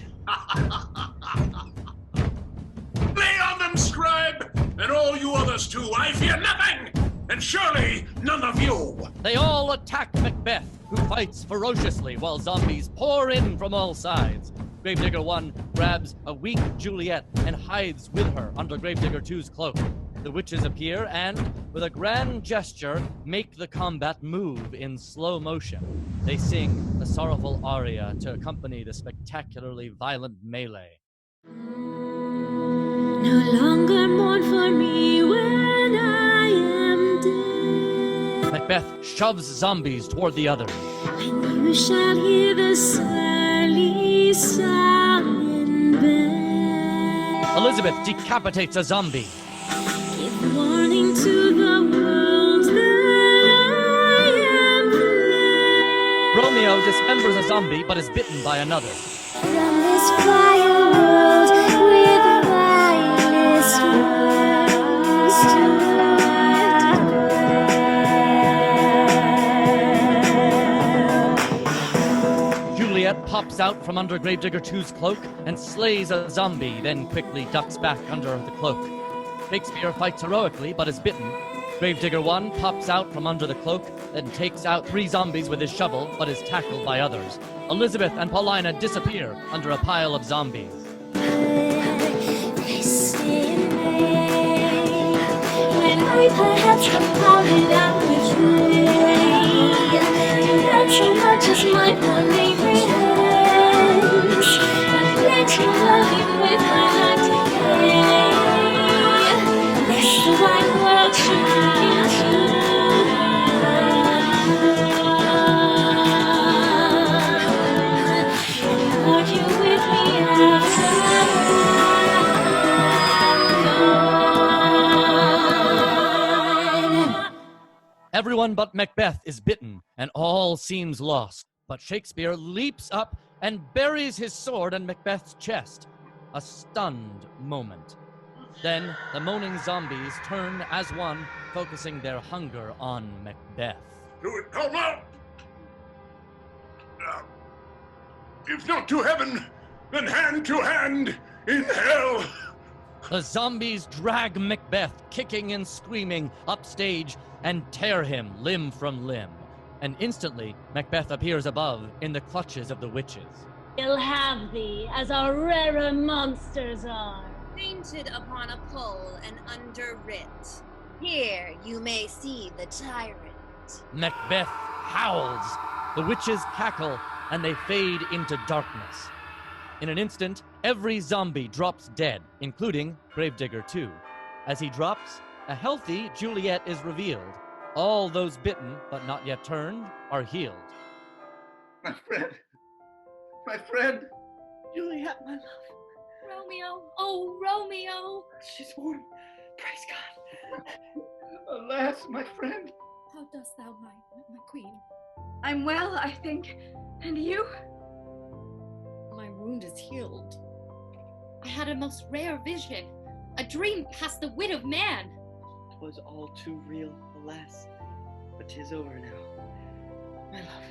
Lay on them, scribe, and all you others too. I fear nothing, and surely none of you. They all attack Macbeth, who fights ferociously while zombies pour in from all sides. Gravedigger 1 grabs a weak Juliet and hides with her under Gravedigger 2's cloak. The witches appear and, with a grand gesture, make the combat move in slow motion. They sing a sorrowful aria to accompany the spectacularly violent melee. No longer mourn for me when I am dead. Macbeth shoves zombies toward the others. And you shall hear the surly song in bed. Elizabeth decapitates a zombie. Give warning to the world that I am fled. Romeo dismembers a zombie but is bitten by another. From this vile world with vilest words to Juliet pops out from under Gravedigger 2's cloak and slays a zombie, then quickly ducks back under the cloak. Shakespeare fights heroically but is bitten. Gravedigger 1 pops out from under the cloak, then takes out 3 zombies with his shovel but is tackled by others. Elizabeth and Paulina disappear under a pile of zombies. when I perhaps compounded out betray. Not so much as my poor neighbor's hands, but plenty loving with my life to pay. Lest the wide world should begin to argue with me after Everyone but Macbeth is bitten, and all seems lost. But Shakespeare leaps up and buries his sword in Macbeth's chest. A stunned moment. Then the moaning zombies turn as one, focusing their hunger on Macbeth. Do it, call out! If not to heaven, then hand to hand in hell! The zombies drag Macbeth, kicking and screaming, upstage and tear him limb from limb. And instantly, Macbeth appears above in the clutches of the witches. We'll have thee as our rarer monsters are. Painted upon a pole and underwrit. Here you may see the tyrant. Macbeth howls. The witches cackle, and they fade into darkness. In an instant, every zombie drops dead, including Gravedigger 2. As he drops, a healthy Juliet is revealed. All those bitten, but not yet turned, are healed. My friend! My friend! Juliet, my love. Romeo! Oh, Romeo! She's born. Praise God. Alas, my friend! How dost thou, my queen? I'm well, I think. And you? My wound is healed. I had a most rare vision. A dream past the wit of man. 'Twas all too real, alas. But 'tis over now. My love.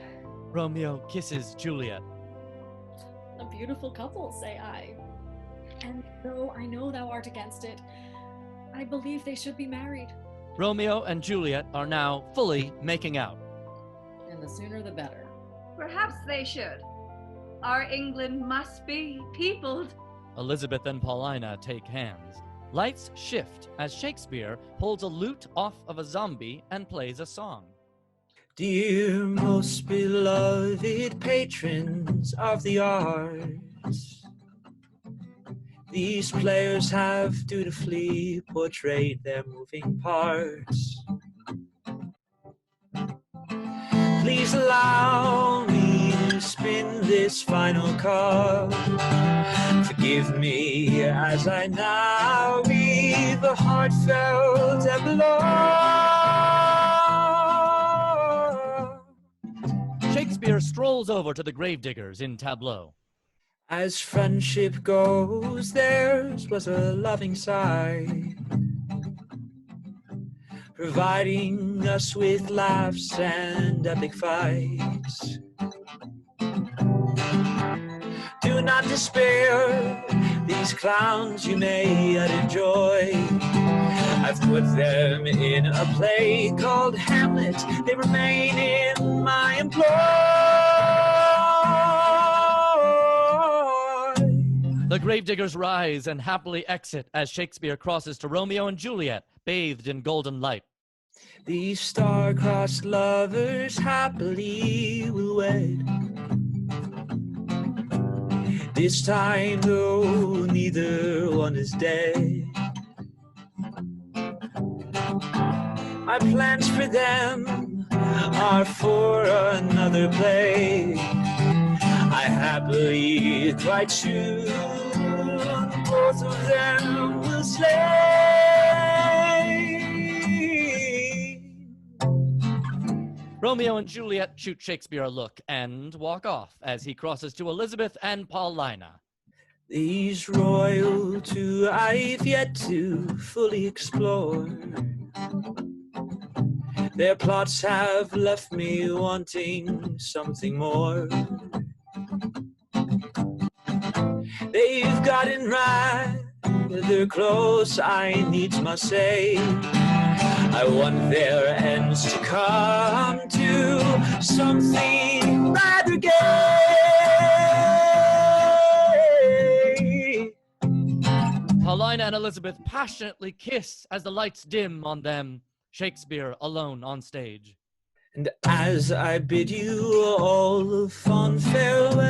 Romeo kisses Juliet. A beautiful couple, say I. And though I know thou art against it, I believe they should be married. Romeo and Juliet are now fully making out. And the sooner the better. Perhaps they should. Our England must be peopled. Elizabeth and Paulina take hands. Lights shift as Shakespeare pulls a lute off of a zombie and plays a song. Dear most beloved patrons of the arts, these players have dutifully portrayed their moving parts. Please allow me to spin this final card. Forgive me as I now read the heartfelt epilogue. Shakespeare strolls over to the gravediggers in tableau. As friendship goes, theirs was a loving side, providing us with laughs and epic fights. Do not despair, these clowns you may yet enjoy. I've put them in a play called Hamlet. They remain in my employ. The gravediggers rise and happily exit as Shakespeare crosses to Romeo and Juliet, bathed in golden light. These star-crossed lovers happily will wed. This time, though, neither one is dead. My plans for them are for another play. I happily, quite soon, both of them will slay. Romeo and Juliet shoot Shakespeare a look and walk off as he crosses to Elizabeth and Paulina. These royal two I've yet to fully explore. Their plots have left me wanting something more. They've gotten rather close, I needs must say. I want their ends to come to something rather gay. Paulina and Elizabeth passionately kiss as the lights dim on them, Shakespeare alone on stage. And as I bid you all a fond farewell,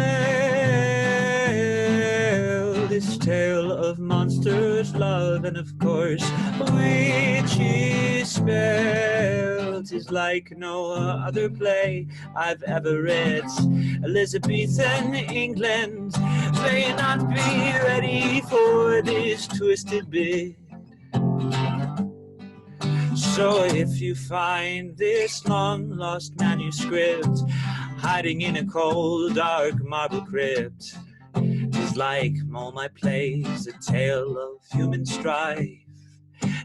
this tale of monsters, love, and of course witches' spells is like no other play I've ever read. Elizabethan England may not be ready for this twisted bit. So if you find this long-lost manuscript hiding in a cold, dark marble crypt, 'tis like all my plays, a tale of human strife.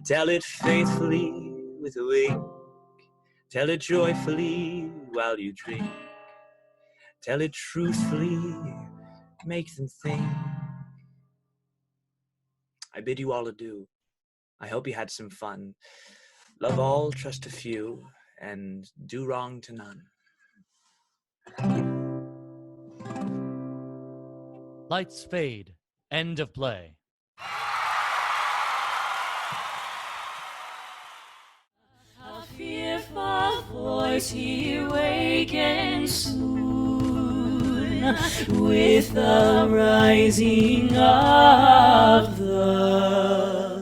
Tell it faithfully with a wink. Tell it joyfully while you drink. Tell it truthfully, make them think. I bid you all adieu. I hope you had some fun. Love all, trust a few, and do wrong to none. Lights fade. End of play. A fearful voice he wakens soon with the rising of the